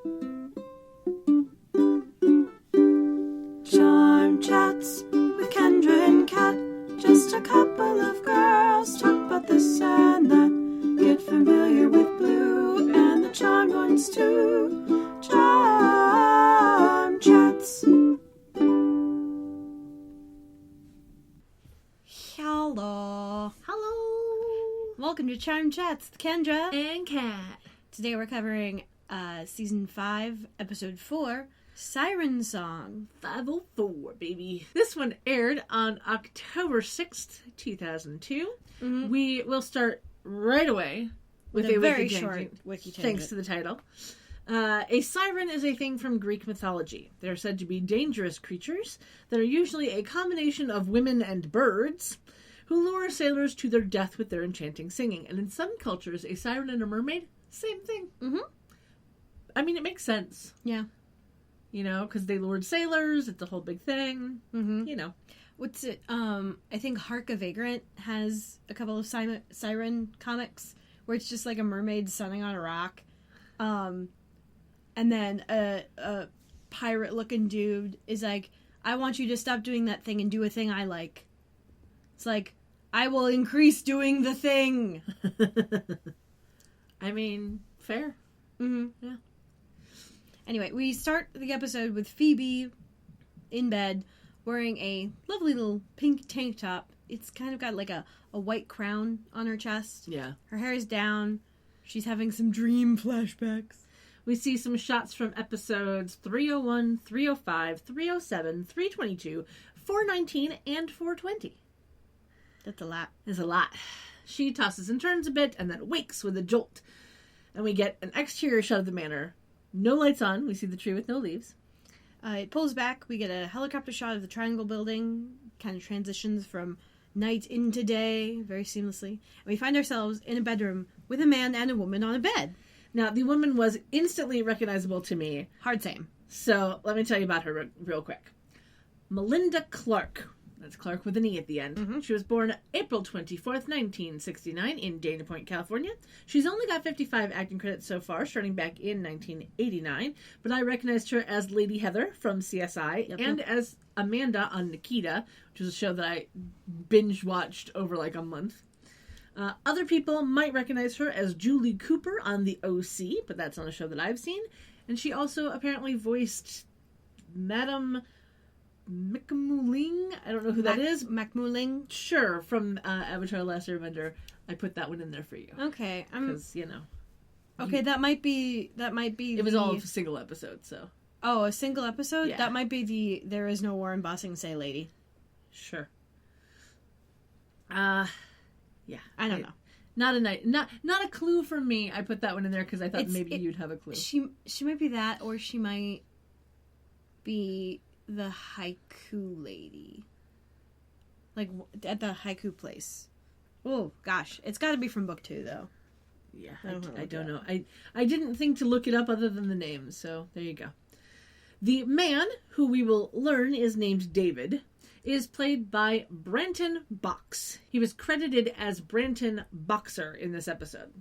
Charm chats with Kendra and Kat. Just a couple of girls talk about this and that. Get familiar with Blue and the charmed ones too. Charm chats. Hello. Hello. Welcome to Charm Chats with Kendra And Kat. Today we're covering Season 5, Episode 4, Siren Song. 504, baby. This one aired on October 6th, 2002. Mm-hmm. We will start right away with a very wiki short tangent, wiki tangent. thanks to the title. A siren is a thing from Greek mythology. They're said to be dangerous creatures that are usually a combination of women and birds who lure sailors to their death with their enchanting singing. And in some cultures, a siren and a mermaid, same thing. Mm-hmm. I mean, it makes sense. Yeah. You know, because they lured sailors. It's a whole big thing. Mm-hmm. You know. What's it? I think Hark a Vagrant has a couple of siren comics where it's just like a mermaid sunning on a rock. And then a pirate-looking dude is like, I want you to stop doing that thing and do a thing I like. It's like, I will increase doing the thing. I mean, fair. Mm-hmm. Yeah. Anyway, we start the episode with Phoebe in bed wearing a lovely little pink tank top. It's kind of got like a white crown on her chest. Yeah. Her hair is down. She's having some dream flashbacks. We see some shots from episodes 301, 305, 307, 322, 419, and 420. That's a lot. There's a lot. She tosses and turns a bit and then wakes with a jolt. And we get an exterior shot of the manor. No lights on. We see the tree with no leaves. It pulls back. We get a helicopter shot of the Triangle Building. Kind of transitions from night into day very seamlessly. And we find ourselves in a bedroom with a man and a woman on a bed. Now, the woman was instantly recognizable to me. Hard same. So, let me tell you about her real quick. Melinda Clark. That's Clark with an E at the end. Mm-hmm. She was born April 24th, 1969 in Dana Point, California. She's only got 55 acting credits so far, starting back in 1989. But I recognized her as Lady Heather from CSI and as Amanda on Nikita, which is a show that I binge-watched over like a month. Other people might recognize her as Julie Cooper on The OC, but that's not a show that I've seen. And she also apparently voiced Madame McMooling. I don't know who that is. McMooling? Sure, from Avatar: The Last Airbender. I put that one in there for you. Okay. Because, you know. Okay, that might be It was all a single episode, so. Oh, a single episode? Yeah. That might be the There Is No War in Bossing Say lady. Sure. Yeah. I don't know. Not a clue for me. I put that one in there because I thought maybe you'd have a clue. She might be that, or she might be the haiku lady. Like, at the haiku place. Oh, gosh. It's got to be from book 2, though. Yeah, I don't know. I didn't think to look it up other than the name, so there you go. The man, who we will learn is named David, is played by Branton Box. He was credited as Branton Boxer in this episode.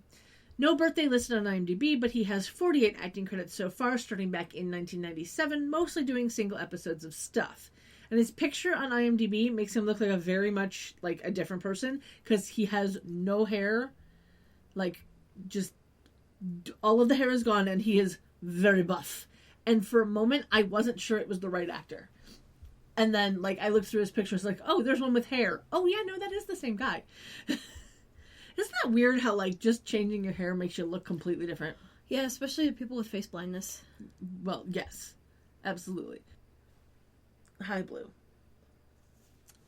No birthday listed on IMDb, but he has 48 acting credits so far, starting back in 1997, mostly doing single episodes of stuff. And his picture on IMDb makes him look like a very much like a different person, because he has no hair, like just all of the hair is gone, and he is very buff. And for a moment, I wasn't sure it was the right actor. And then, like, I looked through his pictures, like, oh, there's one with hair. Oh, yeah, no, that is the same guy. Isn't that weird how, like, just changing your hair makes you look completely different? Yeah, especially to people with face blindness. Well, yes. Absolutely. Hi, Blue.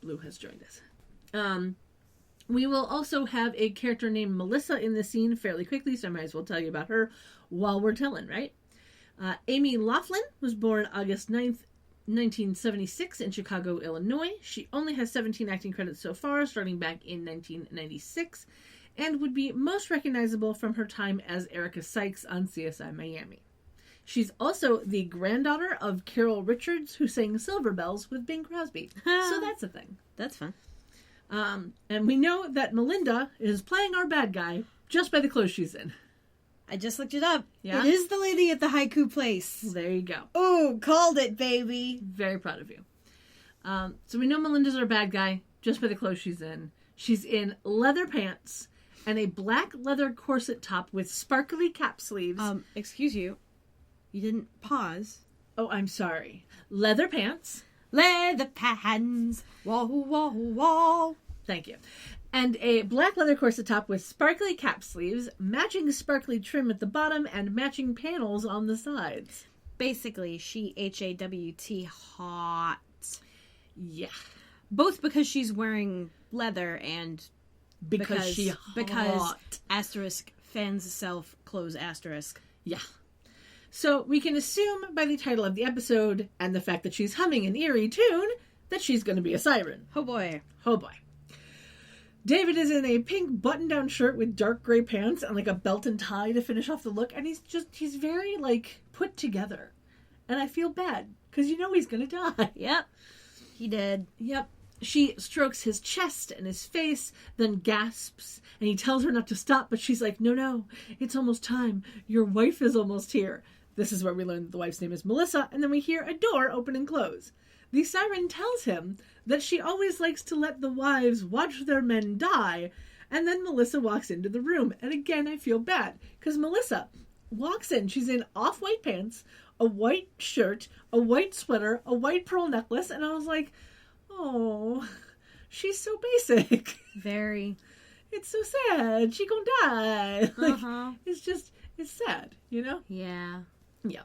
Blue has joined us. We will also have a character named Melissa in the scene fairly quickly, so I might as well tell you about her while we're telling, right? Amy Laughlin was born August 9th, 1976 in Chicago, Illinois. She only has 17 acting credits so far, starting back in 1996, and would be most recognizable from her time as Erica Sykes on CSI Miami. She's also the granddaughter of Carol Richards, who sang Silver Bells with Bing Crosby. So that's a thing. That's fun. And we know that Melinda is playing our bad guy just by the clothes she's in. I just looked it up. Yeah? It is the lady at the haiku place. Well, there you go. Oh, called it, baby. Very proud of you. So we know Melinda's our bad guy just by the clothes she's in. She's in leather pants and a black leather corset top with sparkly cap sleeves. Excuse you. You didn't pause. Oh, I'm sorry. Leather pants. Leather pants. Wall, wall, wall. Thank you. And a black leather corset top with sparkly cap sleeves, matching sparkly trim at the bottom, and matching panels on the sides. Basically, she HAWT hot. Yeah. Both because she's wearing leather and Because asterisk fans self close asterisk. Yeah. So we can assume by the title of the episode and the fact that she's humming an eerie tune that she's going to be a siren. Oh boy. Oh boy. David is in a pink button-down shirt with dark gray pants and like a belt and tie to finish off the look, and he's very like put together. And I feel bad because you know he's going to die. Yep. He did. Yep. She strokes his chest and his face, then gasps, and he tells her not to stop, but she's like, no, it's almost time. Your wife is almost here. This is where we learn that the wife's name is Melissa, and then we hear a door open and close. The siren tells him that she always likes to let the wives watch their men die, and then Melissa walks into the room. And again, I feel bad, because Melissa walks in. She's in off-white pants, a white shirt, a white sweater, a white pearl necklace, and I was like, oh, she's so basic. Very. It's so sad. She gonna die. Like, Uh-huh. It's sad, you know? Yeah. Yeah.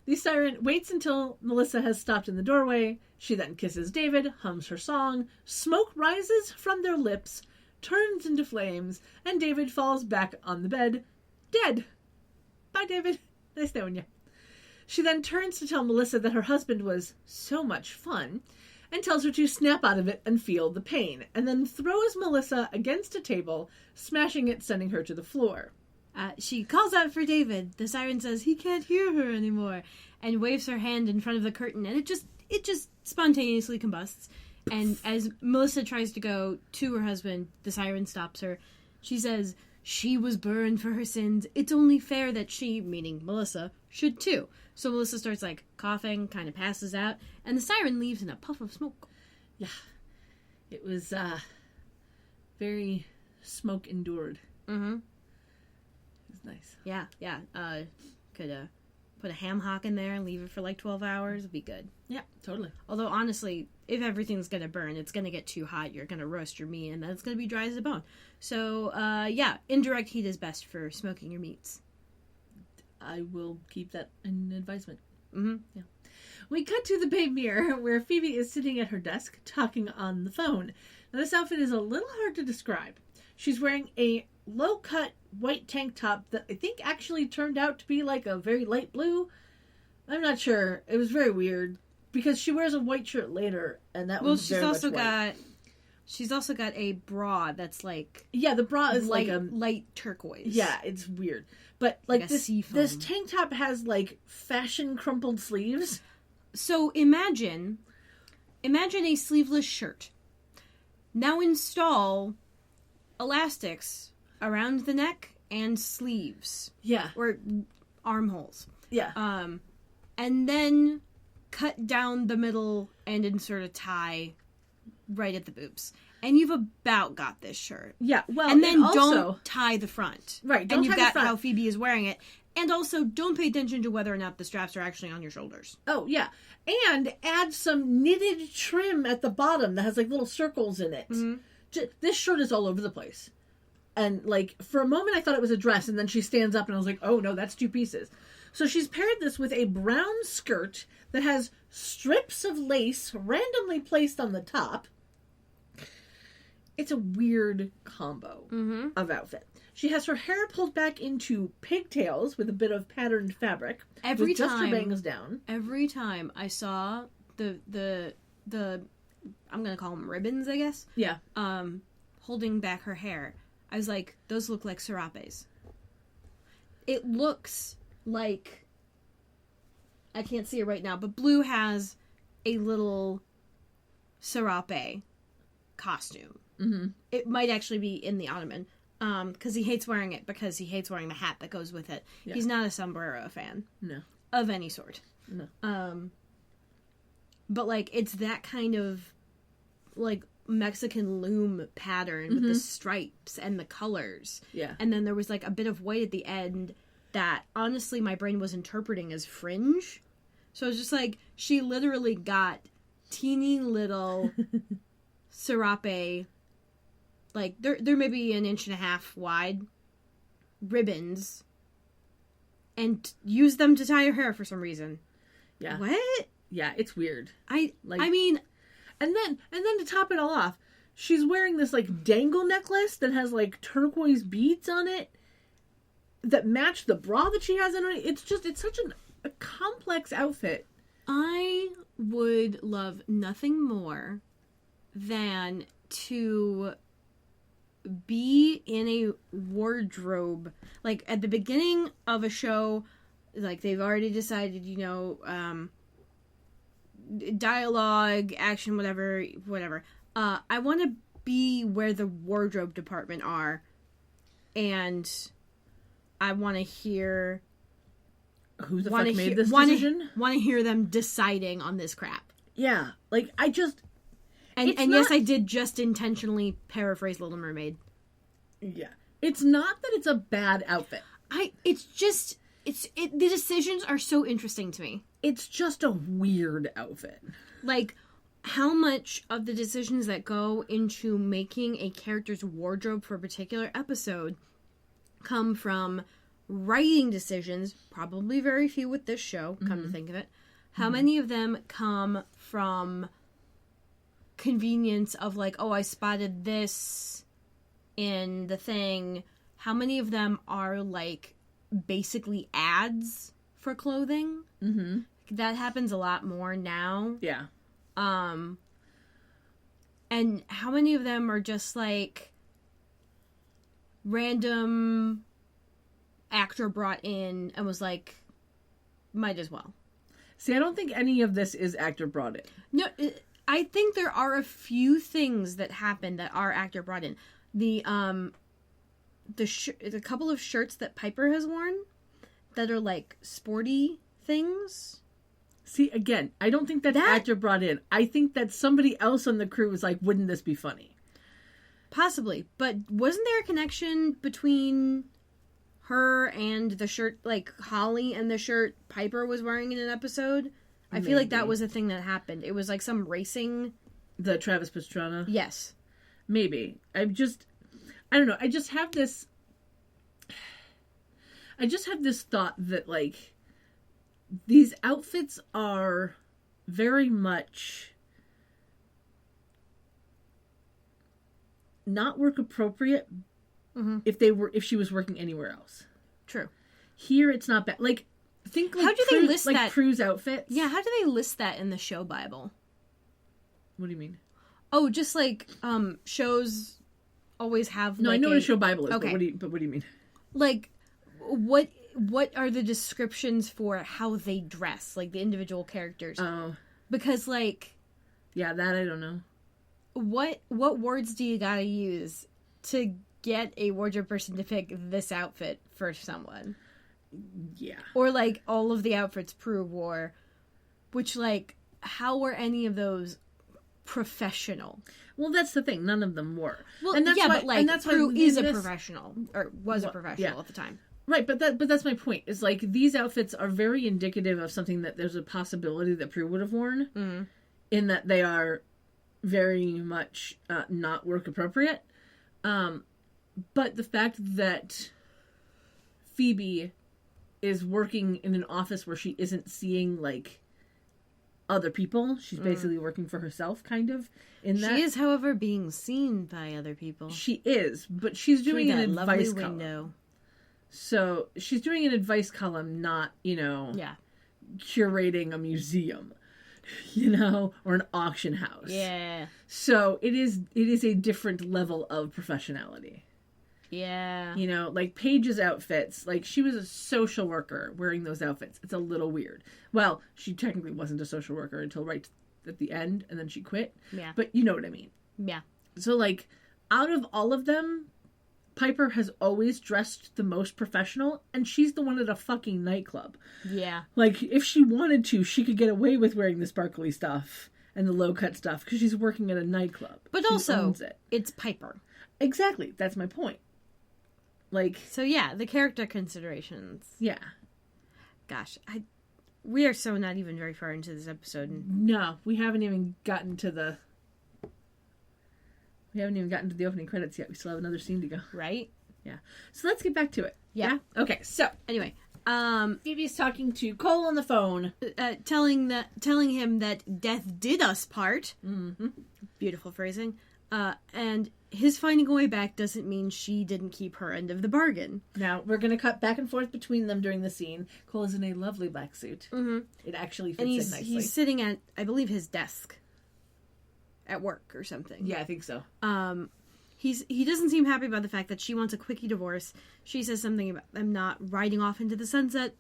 The siren waits until Melissa has stopped in the doorway. She then kisses David, hums her song. Smoke rises from their lips, turns into flames, and David falls back on the bed, dead. Bye, David. Nice knowing you. She then turns to tell Melissa that her husband was so much fun, and tells her to snap out of it and feel the pain, and then throws Melissa against a table, smashing it, sending her to the floor. She calls out for David. The siren says he can't hear her anymore, and waves her hand in front of the curtain, and it just spontaneously combusts. And as Melissa tries to go to her husband, the siren stops her. She says, she was burned for her sins. It's only fair that she, meaning Melissa, should too. So Melissa starts like coughing, kind of passes out, and the siren leaves in a puff of smoke. Yeah. It was very smoke endured. Mm-hmm. It was nice. Yeah. Could put a ham hock in there and leave it for like 12 hours. It'd be good. Yeah, totally. Although, honestly, if everything's going to burn, it's going to get too hot. You're going to roast your meat, and then it's going to be dry as a bone. So, yeah, indirect heat is best for smoking your meats. I will keep that in advisement. Mm-hmm. Yeah. We cut to the bay mirror where Phoebe is sitting at her desk talking on the phone. Now, this outfit is a little hard to describe. She's wearing a low-cut white tank top that I think actually turned out to be like a very light blue. I'm not sure. It was very weird because she wears a white shirt later, and that was very much white. She's also got a bra that's like, yeah, the bra is light, like a light turquoise. Yeah, it's weird. But like this seafoam. tank top has like fashion crumpled sleeves. So imagine a sleeveless shirt. Now install elastics around the neck and sleeves. Yeah. Or armholes. Yeah. And then cut down the middle and insert a tie right at the boobs. And you've about got this shirt. Yeah, well, and then also, don't tie the front. Right, don't and you've tie the got front. how Phoebe is wearing it. And also, don't pay attention to whether or not the straps are actually on your shoulders. Oh, yeah. And add some knitted trim at the bottom that has, like, little circles in it. Mm-hmm. This shirt is all over the place. And, like, for a moment I thought it was a dress, and then she stands up and I was like, oh, no, that's two pieces. So she's paired this with a brown skirt that has strips of lace randomly placed on the top. It's a weird combo of outfit. She has her hair pulled back into pigtails with a bit of patterned fabric. Every with just her time, bangs down. Every time I saw the I'm gonna call them ribbons, I guess. Yeah. Holding back her hair, I was like, those look like serapes. It looks like, I can't see it right now, but Blue has a little serape costume. Mm-hmm. It might actually be in the ottoman. because he hates wearing it because he hates wearing the hat that goes with it. Yeah. He's not a sombrero fan. No. Of any sort. No. But, like, it's that kind of, like, Mexican loom pattern with the stripes and the colors. Yeah. And then there was, like, a bit of white at the end that, honestly, my brain was interpreting as fringe. So it was just like, she literally got teeny little serape, like, they're maybe an inch and a half wide, ribbons, and used them to tie her hair for some reason. Yeah. What? Yeah, it's weird. I mean... And then to top it all off, she's wearing this, like, dangle necklace that has, like, turquoise beads on it that match the bra that she has on it. It's such a complex outfit. I would love nothing more than to be in a wardrobe. Like, at the beginning of a show, like, they've already decided, dialogue, action, whatever. I want to be where the wardrobe department are, and I want to hear who the fuck made this decision. Want to hear them deciding on this crap. Yeah, like I just yes, I did just intentionally paraphrase Little Mermaid. Yeah, it's not that it's a bad outfit. The decisions are so interesting to me. It's just a weird outfit. Like, how much of the decisions that go into making a character's wardrobe for a particular episode come from writing decisions, probably very few with this show, come to think of it. How many of them come from convenience of, like, oh, I spotted this in the thing. How many of them are, like, basically ads for clothing? Mm-hmm. That happens a lot more now. Yeah. And how many of them are just, like, random actor brought in and was like, might as well. See, I don't think any of this is actor brought in. No, I think there are a few things that happen that are actor brought in. The couple of shirts that Piper has worn that are, like, sporty things. See, again, I don't think that's actor brought in. I think that somebody else on the crew was like, wouldn't this be funny? Possibly. But wasn't there a connection between her and the shirt, like, Holly and the shirt Piper was wearing in an episode? I feel like that was a thing that happened. It was, like, some racing... The Travis Pastrana? Yes. Maybe. I don't know. I just have this thought that, like, these outfits are very much not work appropriate if she was working anywhere else. True. Here it's not bad. Like, think like how do they list like that? Cruise outfits. Yeah, how do they list that in the show Bible? What do you mean? Oh, just like shows always have. No, like, I know what a show Bible is. Okay. But what do you mean? Like, what are the descriptions for how they dress, like the individual characters? Oh, because, like, yeah, that I don't know. What words do you gotta use to get a wardrobe person to pick this outfit for someone? Yeah. Or, like, all of the outfits Prue wore, which, like, how were any of those professional? Well, that's the thing. None of them were. Well, and that's yeah, why, but, like, and that's Prue why is a professional, or was a professional at the time. Right, but that's my point. Is, like, these outfits are very indicative of something that there's a possibility that Prue would have worn, in that they are very much not work appropriate. But the fact that Phoebe is working in an office where she isn't seeing, like, other people, she's basically working for herself, kind of. In that she is, however, being seen by other people. She is, but she's doing an advice column. Window. So she's doing an advice column, not, curating a museum, or an auction house. Yeah. So it is a different level of professionality. Yeah. Like Paige's outfits, like she was a social worker wearing those outfits. It's a little weird. Well, she technically wasn't a social worker until right at the end, and then she quit. Yeah. But you know what I mean. Yeah. So, like, out of all of them, Piper has always dressed the most professional, and she's the one at a fucking nightclub. Yeah. Like, if she wanted to, she could get away with wearing the sparkly stuff and the low-cut stuff, because she's working at a nightclub. But She also, owns it. it's Piper. Exactly. That's my point. Like... So yeah, the character considerations. Yeah. Gosh, we are so not even very far into this episode. No, we haven't even gotten to the... We haven't even gotten to the opening credits yet. We still have another scene to go. Right? Yeah. So let's get back to it. Yeah. Okay, so... Anyway, Phoebe's talking to Cole on the phone. telling him that death did us part. Mm-hmm. Beautiful phrasing. And his finding a way back doesn't mean she didn't keep her end of the bargain. Now, we're going to cut back and forth between them during the scene. Cole is in a lovely black suit. Mm-hmm. It actually fits And in nicely. he's sitting at, I believe, his desk. At work or something. Yeah, I think so. He doesn't seem happy about the fact that she wants a quickie divorce. She says something about them not riding off into the sunset.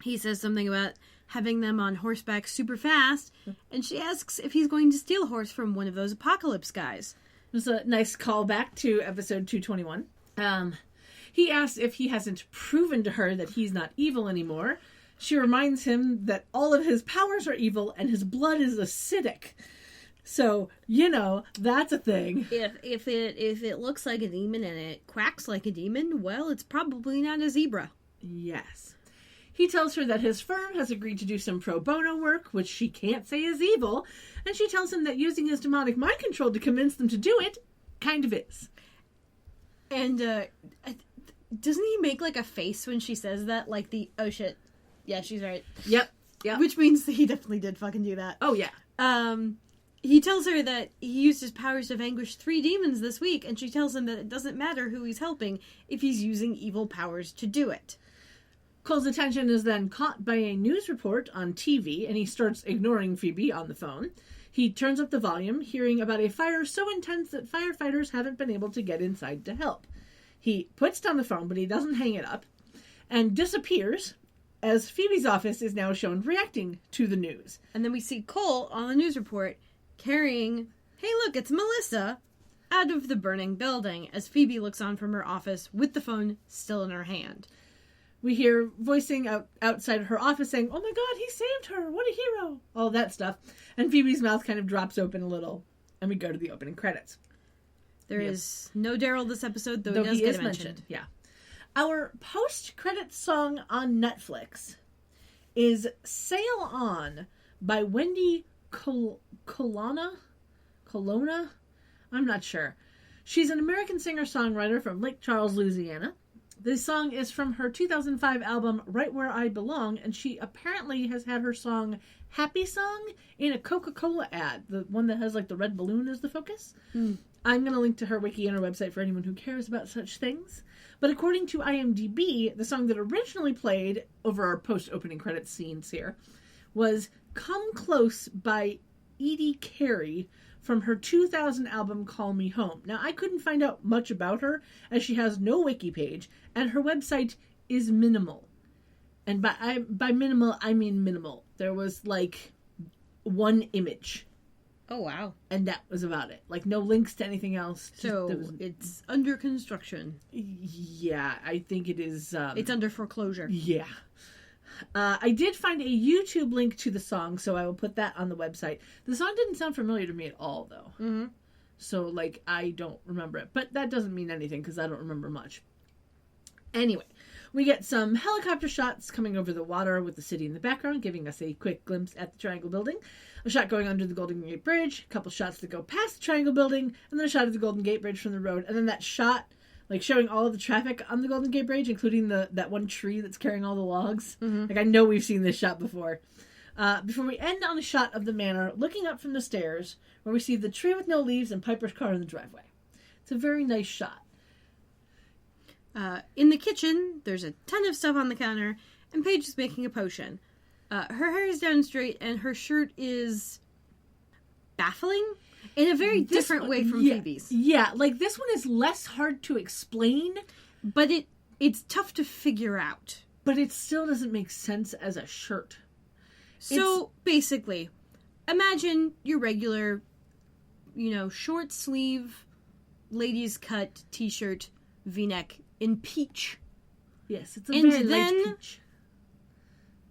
He says something about having them on horseback super fast. And she asks if he's going to steal a horse from one of those apocalypse guys. It was a nice callback to episode 221. He asks if he hasn't proven to her that he's not evil anymore. She reminds him that all of his powers are evil and his blood is acidic. So, that's a thing. If it looks like a demon and it quacks like a demon, well, it's probably not a zebra. Yes. He tells her that his firm has agreed to do some pro bono work, which she can't say is evil, and she tells him that using his demonic mind control to convince them to do it kind of is. And doesn't he make like a face when she says that? Like oh shit, yeah, she's right. Yep. Which means that he definitely did fucking do that. Oh yeah. He tells her that he used his powers to vanquish 3 demons this week, and she tells him that it doesn't matter who he's helping if he's using evil powers to do it. Cole's attention is then caught by a news report on TV, and he starts ignoring Phoebe on the phone. He turns up the volume, hearing about a fire so intense that firefighters haven't been able to get inside to help. He puts down the phone, but he doesn't hang it up, and disappears, as Phoebe's office is now shown reacting to the news. And then we see Cole on the news report carrying, hey look, it's Melissa, out of the burning building, as Phoebe looks on from her office with the phone still in her hand. We hear voicing outside her office saying, oh my god, he saved her, what a hero, all that stuff. And Phoebe's mouth kind of drops open a little, and we go to the opening credits. There is no Daryl this episode, though he does get mentioned. Yeah. Our post-credits song on Netflix is Sail On by Wendy Colonna? I'm not sure. She's an American singer-songwriter from Lake Charles, Louisiana. This song is from her 2005 album Right Where I Belong, and she apparently has had her song Happy Song in a Coca-Cola ad, the one that has like the red balloon as the focus. I'm going to link to her wiki and her website for anyone who cares about such things. But according to IMDb, the song that originally played over our post-opening credits scenes here was Come Close by Edie Carey from her 2000 album Call Me Home. Now, I couldn't find out much about her, as she has no wiki page, and her website is minimal. And by minimal, I mean minimal. There was, like, one image. Oh, wow. And that was about it. Like, no links to anything else. So, it's under construction. Yeah, I think it is... it's under foreclosure. Yeah. I did find a YouTube link to the song, so I will put that on the website. The song didn't sound familiar to me at all, though. Mm-hmm. So, like, I don't remember it. But that doesn't mean anything, because I don't remember much. Anyway, we get some helicopter shots coming over the water with the city in the background, giving us a quick glimpse at the Triangle Building. A shot going under the Golden Gate Bridge, a couple shots that go past the Triangle Building, and then a shot of the Golden Gate Bridge from the road, and then that shot... like, showing all of the traffic on the Golden Gate Bridge, including that one tree that's carrying all the logs. Mm-hmm. Like, I know we've seen this shot before. Before we end on a shot of the manor, looking up from the stairs, where we see the tree with no leaves and Piper's car in the driveway. It's a very nice shot. In the kitchen, there's a ton of stuff on the counter, and Paige is making a potion. Her hair is down straight, and her shirt is baffling. In a very different way from Phoebe's. Yeah, like this one is less hard to explain. But it's tough to figure out. But it still doesn't make sense as a shirt. So, basically, imagine your regular, short sleeve, ladies cut t-shirt V-neck in peach. Yes, it's a And very then- light peach.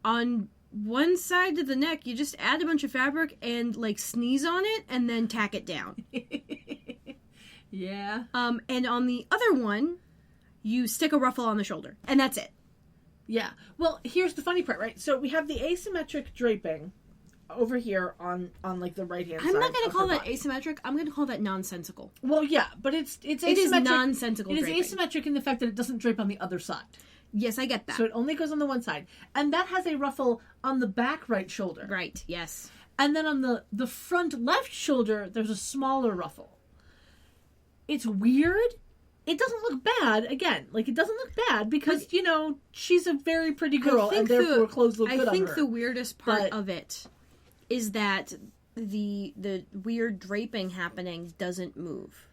On one side of the neck, you just add a bunch of fabric and, like, sneeze on it and then tack it down. Yeah. And on the other one, you stick a ruffle on the shoulder. And that's it. Yeah. Well, here's the funny part, right? So we have the asymmetric draping over here on like the right hand side. I'm not going of to call her that body. asymmetric. I'm going to call that nonsensical. Well, yeah, but it's asymmetric. It is nonsensical It is draping. asymmetric in the fact that it doesn't drape on the other side. Yes, I get that. So it only goes on the one side. And that has a ruffle on the back right shoulder. Right, yes. And then on the front left shoulder, there's a smaller ruffle. It's weird. It doesn't look bad. Again, like, it doesn't look bad because, you know, she's a very pretty girl and therefore clothes look good on her. I think the weirdest part But- of it is that the weird draping happening doesn't move.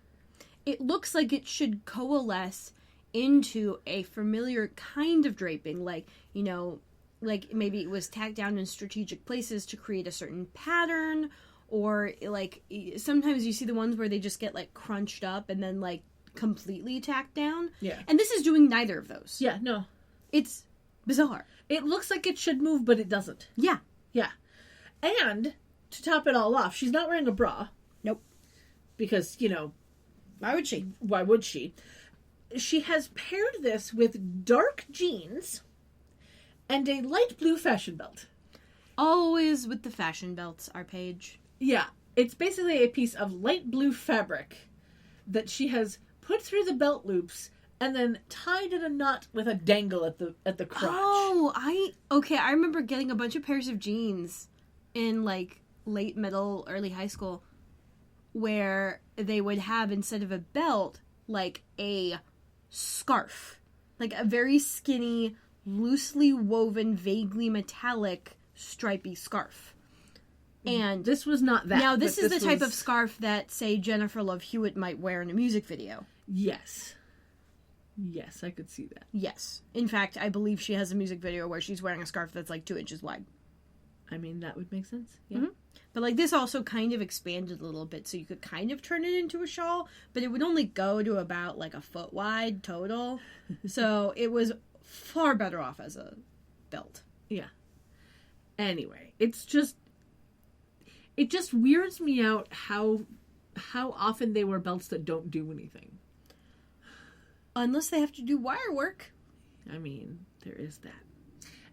It looks like it should coalesce into a familiar kind of draping, like, you know, like maybe it was tacked down in strategic places to create a certain pattern, or like sometimes you see the ones where they just get like crunched up and then like completely tacked down. Yeah. And this is doing neither of those. Yeah, no. It's bizarre. It looks like it should move, but it doesn't. Yeah. Yeah. And to top it all off, she's not wearing a bra. Nope. Because, you know, Why would she? why would she? She has paired this with dark jeans and a light blue fashion belt. Always with the fashion belts, our page. Yeah. It's basically a piece of light blue fabric that she has put through the belt loops and then tied in a knot with a dangle at the crotch. Oh, I remember getting a bunch of pairs of jeans in like late middle, early high school where they would have, instead of a belt, like a scarf. Like a very skinny, loosely woven, vaguely metallic, stripy scarf. And This was not that. now this but is the type was- of scarf that, say, Jennifer Love Hewitt might wear in a music video. Yes. Yes, I could see that. Yes. In fact, I believe she has a music video where she's wearing a scarf that's like 2 inches wide. I mean, that would make sense. Yeah. Mhm. But like this also kind of expanded a little bit, so you could kind of turn it into a shawl, but it would only go to about like a foot wide total. So it was far better off as a belt. Yeah. Anyway, it just weirds me out how often they wear belts that don't do anything. Unless they have to do wire work. I mean, there is that.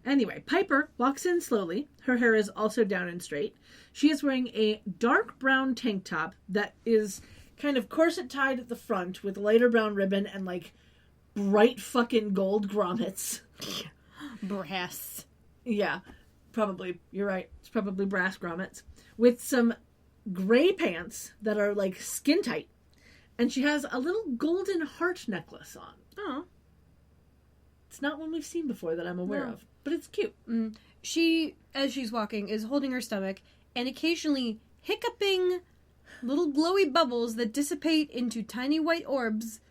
Anyway, Piper walks in slowly. Her hair is also down and straight. She is wearing a dark brown tank top that is kind of corset tied at the front with lighter brown ribbon and like bright fucking gold grommets. Brass. Yeah, probably. You're right. It's probably brass grommets. With some gray pants that are like skin tight. And she has a little golden heart necklace on. Oh. It's not one we've seen before that I'm aware No. of, but it's cute. She, as she's walking, is holding her stomach and occasionally hiccuping little glowy bubbles that dissipate into tiny white orbs,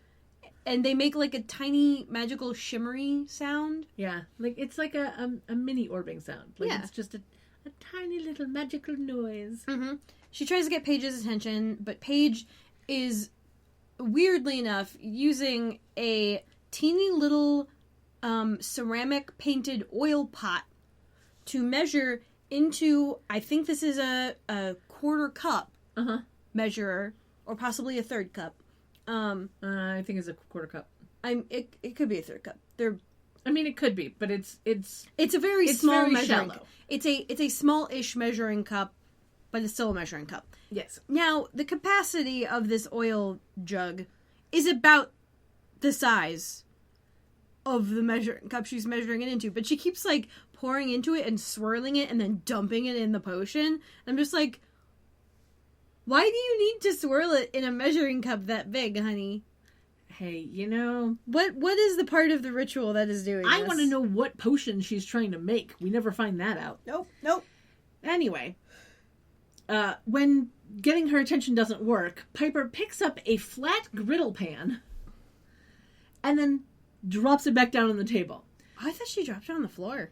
and they make like a tiny magical shimmery sound. Yeah, like it's like a mini orbing sound. Like Yeah. it's just a tiny little magical noise. Mm-hmm. She tries to get Paige's attention, but Paige is, weirdly enough, using a teeny little ceramic painted oil pot to measure into, I think this is a quarter cup measurer, or possibly a third cup. I think it's a quarter cup. It could be a third cup. I mean, it could be, but it's a very It's small very measuring. shallow. It's a small-ish measuring cup, but it's still a measuring cup. yes. Now, the capacity of this oil jug is about the size of the measuring cup she's measuring it into, but she keeps like pouring into it and swirling it and then dumping it in the potion. I'm just like, why do you need to swirl it in a measuring cup that big, honey? Hey, you know, What is the part of the ritual that is doing I this? want to know what potion she's trying to make. We never find that out. Nope. Anyway, when getting her attention doesn't work, Piper picks up a flat griddle pan and then drops it back down on the table. I thought she dropped it on the floor.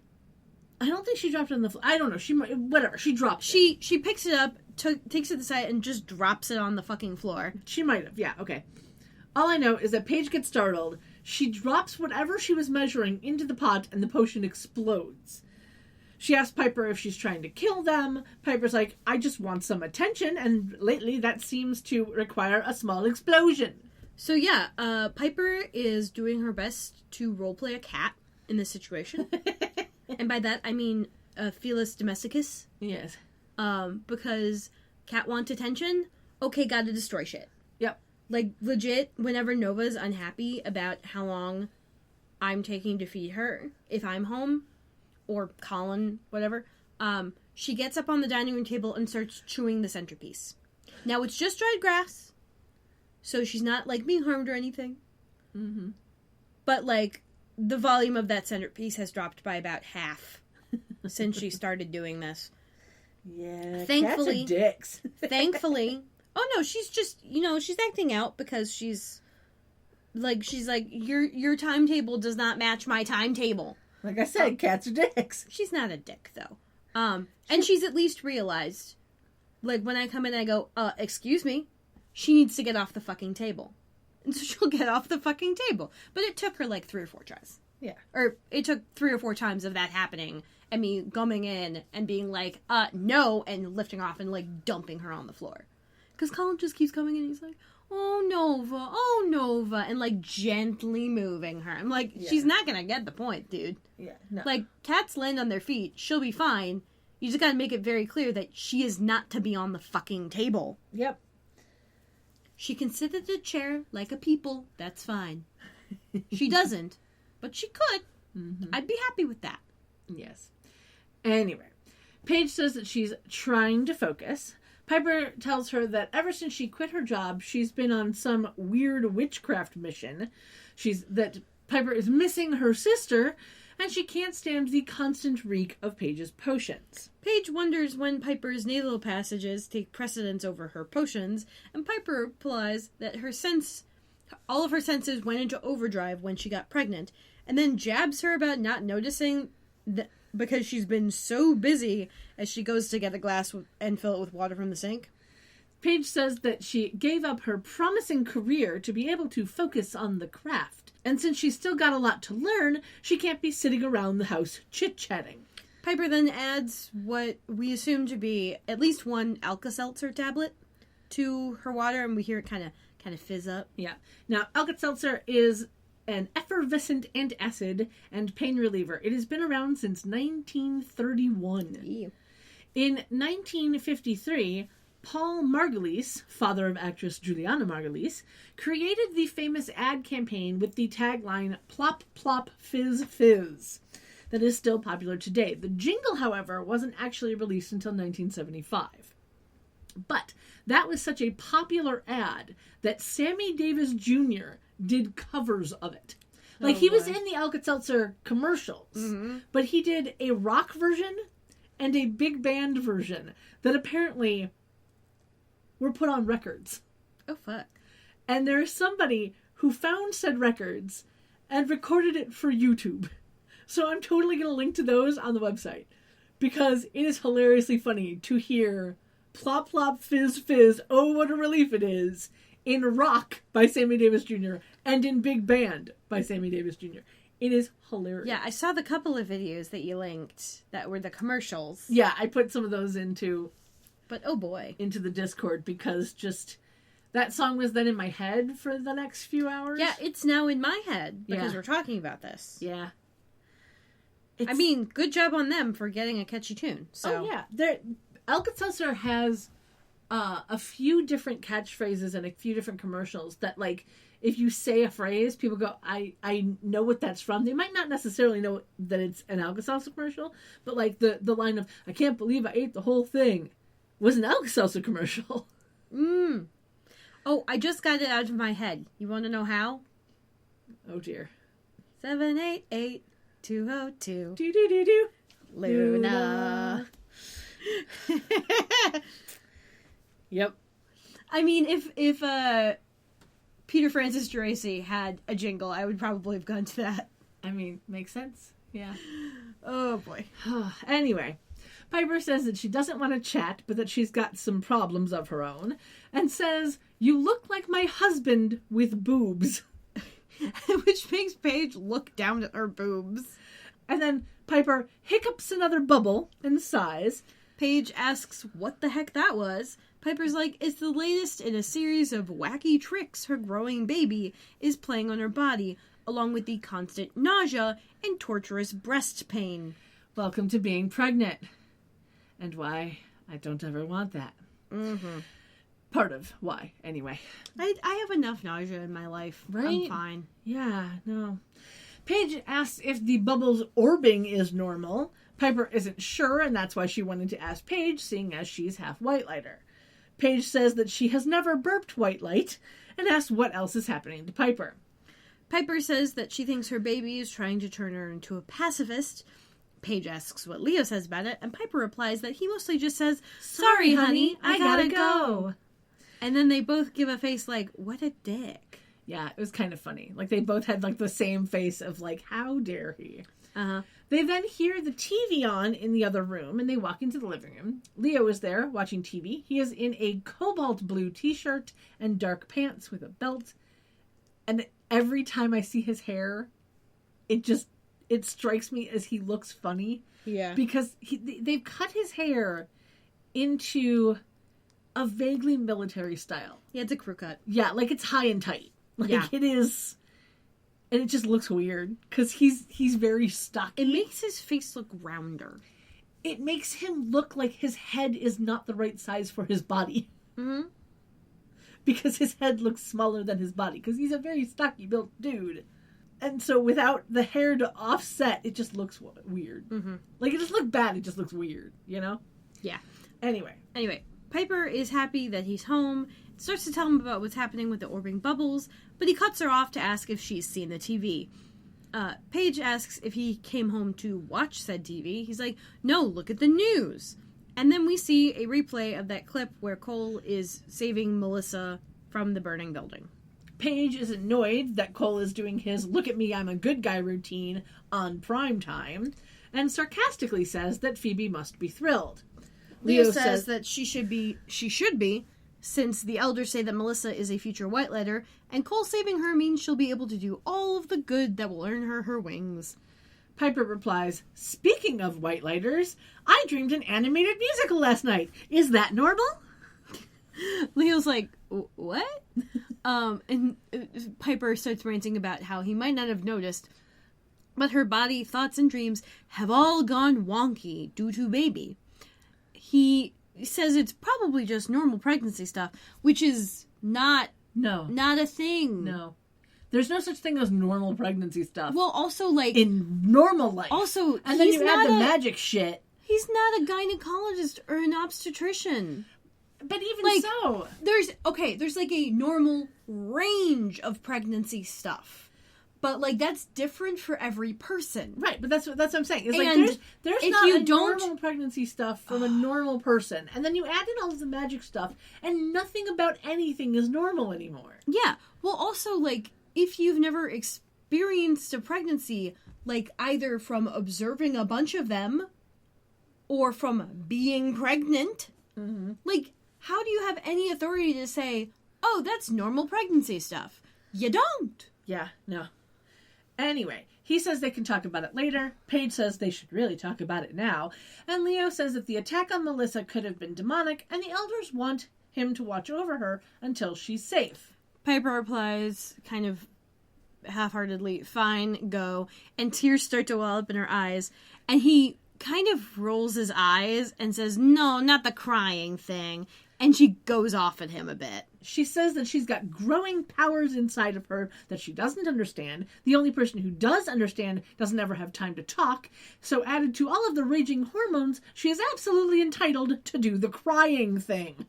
I don't think she dropped it on the floor. I don't know. She might, whatever. She dropped it. She picks it up, takes it to the side, and just drops it on the fucking floor. She might have. Yeah, okay. All I know is that Paige gets startled. She drops whatever she was measuring into the pot, and the potion explodes. She asks Piper if she's trying to kill them. Piper's like, I just want some attention, and lately that seems to require a small explosion. So yeah, Piper is doing her best to roleplay a cat in this situation. And by that, I mean Felis domesticus. Yes. Because cat wants attention, okay, gotta destroy shit. Yep. Like, legit, whenever Nova's unhappy about how long I'm taking to feed her, if I'm home, or Colin, whatever, she gets up on the dining room table and starts chewing the centerpiece. Now, it's just dried grass, so she's not, like, being harmed or anything. Mm-hmm. But, like, the volume of that centerpiece has dropped by about half since she started doing this. Yeah, Thankfully, cats are dicks. Thankfully... Oh, no, she's just, she's acting out because she's like, your timetable does not match my timetable. Like I said, cats are dicks. She's not a dick, though. And she's at least realized, like, when I come in and I go, excuse me, she needs to get off the fucking table. And so she'll get off the fucking table. But it took her, like, 3 or 4 tries. Yeah. Or it took 3 or 4 times of that happening and me gumming in and being like, no, and lifting off and, like, dumping her on the floor. Because Colin just keeps coming in and he's like, oh, Nova, and, like, gently moving her. I'm like, she's not going to get the point, dude. Yeah, no. Like, cats land on their feet. She'll be fine. You just got to make it very clear that she is not to be on the fucking table. Yep. She can sit at the chair like a people. That's fine. She doesn't, but she could. Mm-hmm. I'd be happy with that. Yes. Anyway, Paige says that she's trying to focus. Piper tells her that ever since she quit her job, she's been on some weird witchcraft mission. That Piper is missing her sister, and she can't stand the constant reek of Paige's potions. Paige wonders when Piper's nasal passages take precedence over her potions, and Piper replies that all of her senses went into overdrive when she got pregnant, and then jabs her about not noticing that because she's been so busy as she goes to get a glass and fill it with water from the sink. Paige says that she gave up her promising career to be able to focus on the craft. And since she's still got a lot to learn, she can't be sitting around the house chit-chatting. Piper then adds what we assume to be at least one Alka-Seltzer tablet to her water, and we hear it kind of fizz up. Yeah. Now, Alka-Seltzer is an effervescent antacid and pain reliever. It has been around since 1931. Ew. In 1953, Paul Margulies, father of actress Juliana Margulies, created the famous ad campaign with the tagline, "Plop, plop, fizz, fizz," that is still popular today. The jingle, however, wasn't actually released until 1975. But that was such a popular ad that Sammy Davis Jr. did covers of it. Like, he was in the Alka-Seltzer commercials, but he did a rock version and a big band version that apparently were put on records. Oh, fuck. And there's somebody who found said records and recorded it for YouTube. So I'm totally going to link to those on the website, because it is hilariously funny to hear "Plop, plop, fizz, fizz, oh, what a relief it is" in Rock by Sammy Davis Jr. and in Big Band by Sammy Davis Jr. It is hilarious. Yeah, I saw the couple of videos that you linked that were the commercials. Yeah, I put some of those into But oh boy. into the Discord because just that song was then in my head for the next few hours. Yeah, it's now in my head because Yeah. we're talking about this. Yeah. I mean, good job on them for getting a catchy tune. So. Oh, yeah. Alka-Seltzer has a few different catchphrases and a few different commercials that, like, if you say a phrase, people go, I know what that's from. They might not necessarily know that it's an Alka-Seltzer commercial, but, like, the line of, "I can't believe I ate the whole thing," was an Alka-Seltzer commercial. Oh, I just got it out of my head. You want to know how? Oh, dear. 788-202. Do-do-do-do. Luna. Yep. I mean, if Peter Francis Geraci had a jingle, I would probably have gone to that. I mean, makes sense. Yeah. Oh, boy. Anyway, Piper says that she doesn't want to chat, but that she's got some problems of her own, and says, "You look like my husband with boobs." Which makes Paige look down at her boobs. And then Piper hiccups another bubble and sighs. Paige asks what the heck that was. Piper's like, it's the latest in a series of wacky tricks her growing baby is playing on her body, along with the constant nausea and torturous breast pain. Welcome to being pregnant. And why I don't ever want that. Mm-hmm. Part of why, anyway. I have enough nausea in my life. Right? I'm fine. Yeah, no. Paige asks if the bubble's orbing is normal. Piper isn't sure, and that's why she wanted to ask Paige, seeing as she's half white lighter. Paige says that she has never burped white light, and asks what else is happening to Piper. Piper says that she thinks her baby is trying to turn her into a pacifist. Paige asks what Leo says about it, and Piper replies that he mostly just says, "Sorry, honey, I gotta go." And then they both give a face like, what a dick. Yeah, it was kind of funny. Like, they both had, like, the same face of, like, how dare he? Uh-huh. They then hear the TV on in the other room, and they walk into the living room. Leo is there, watching TV. He is in a cobalt blue t-shirt and dark pants with a belt. And every time I see his hair, it strikes me as he looks funny. Yeah. Because they've cut his hair into a vaguely military style. Yeah, it's a crew cut. Yeah, like it's high and tight. Like Yeah. it is, and it just looks weird because he's very stocky. It makes his face look rounder. It makes him look like his head is not the right size for his body. Mm-hmm. Because his head looks smaller than his body. Because he's a very stocky built dude. And so without the hair to offset, it just looks weird. Mm-hmm. Like it doesn't look bad, it just looks weird, you know? Yeah. Anyway, Piper is happy that he's home, starts to tell him about what's happening with the orbiting bubbles, but he cuts her off to ask if she's seen the TV. Paige asks if he came home to watch said TV. He's like, no, look at the news. And then we see a replay of that clip where Cole is saving Melissa from the burning building. Paige is annoyed that Cole is doing his "look at me, I'm a good guy" routine on prime time, and sarcastically says that Phoebe must be thrilled. Leo says that she should be, since the elders say that Melissa is a future whitelighter, and Cole saving her means she'll be able to do all of the good that will earn her her wings. Piper replies, "Speaking of whitelighters, I dreamed an animated musical last night. Is that normal?" Leo's like, what? And Piper starts ranting about how he might not have noticed, but her body, thoughts, and dreams have all gone wonky due to baby. He says it's probably just normal pregnancy stuff, which is not a thing. No. There's no such thing as normal pregnancy stuff. Well, also, like, in normal life. Also, and then you add the magic shit. He's not a gynecologist or an obstetrician. But even like, so, there's like a normal range of pregnancy stuff, but like that's different for every person, right? But that's what I'm saying. It's and like there's not normal pregnancy stuff from a normal person, and then you add in all of the magic stuff, and nothing about anything is normal anymore. Yeah. Well, also, like, if you've never experienced a pregnancy, like either from observing a bunch of them or from being pregnant, like, how do you have any authority to say, oh, that's normal pregnancy stuff? You don't. Yeah, no. Anyway, he says they can talk about it later. Paige says they should really talk about it now. And Leo says that the attack on Melissa could have been demonic, and the elders want him to watch over her until she's safe. Piper replies, kind of half-heartedly, fine, go. And tears start to well up in her eyes. And he kind of rolls his eyes and says, no, not the crying thing. And she goes off at him a bit. She says that she's got growing powers inside of her that she doesn't understand. The only person who does understand doesn't ever have time to talk. So added to all of the raging hormones, she is absolutely entitled to do the crying thing.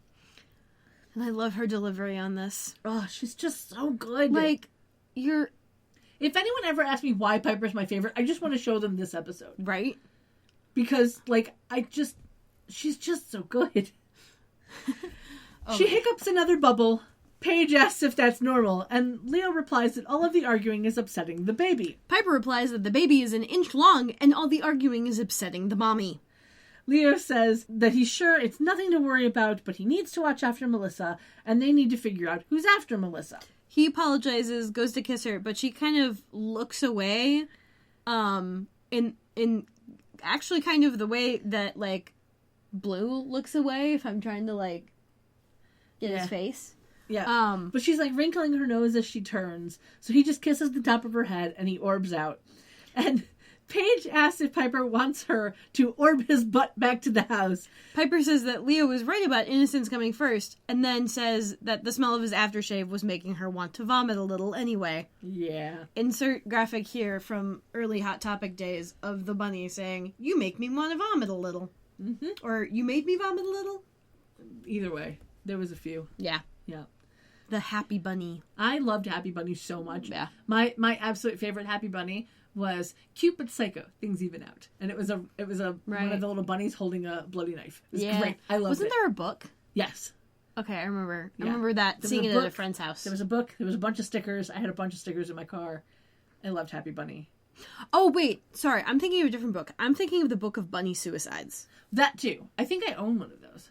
And I love her delivery on this. Oh, she's just so good. Like, if anyone ever asks me why Piper's my favorite, I just want to show them this episode. Right? Because, like, she's just so good. She hiccups another bubble. Paige asks if that's normal, and Leo replies that all of the arguing is upsetting the baby. Piper replies that the baby is an inch long, and all the arguing is upsetting the mommy. Leo says that he's sure it's nothing to worry about, but he needs to watch after Melissa, and they need to figure out who's after Melissa. He apologizes, goes to kiss her, but she kind of looks away, in actually kind of the way that, like, Blue looks away if I'm trying to, like, get his face. Yeah. But she's, like, wrinkling her nose as she turns, so he just kisses the top of her head, and he orbs out. And Paige asks if Piper wants her to orb his butt back to the house. Piper says that Leo was right about innocence coming first, and then says that the smell of his aftershave was making her want to vomit a little anyway. Yeah. Insert graphic here from early Hot Topic days of the bunny saying, "You make me want to vomit a little." Mm-hmm. Or, "You made me vomit a little?" Either way, there was a few. Yeah. Yeah. The Happy Bunny. I loved Happy Bunny so much. Yeah. My absolute favorite Happy Bunny was Cute but Psycho, Things Even Out. And it was one of the little bunnies holding a bloody knife. It was great. I loved it. Wasn't there a book? Yes. Okay, I remember. Yeah. I remember that, seeing it at a friend's house. There was a book. There was a bunch of stickers. I had a bunch of stickers in my car. I loved Happy Bunny. Oh, wait. Sorry, I'm thinking of a different book. I'm thinking of the Book of Bunny Suicides. That too. I think I own one of those.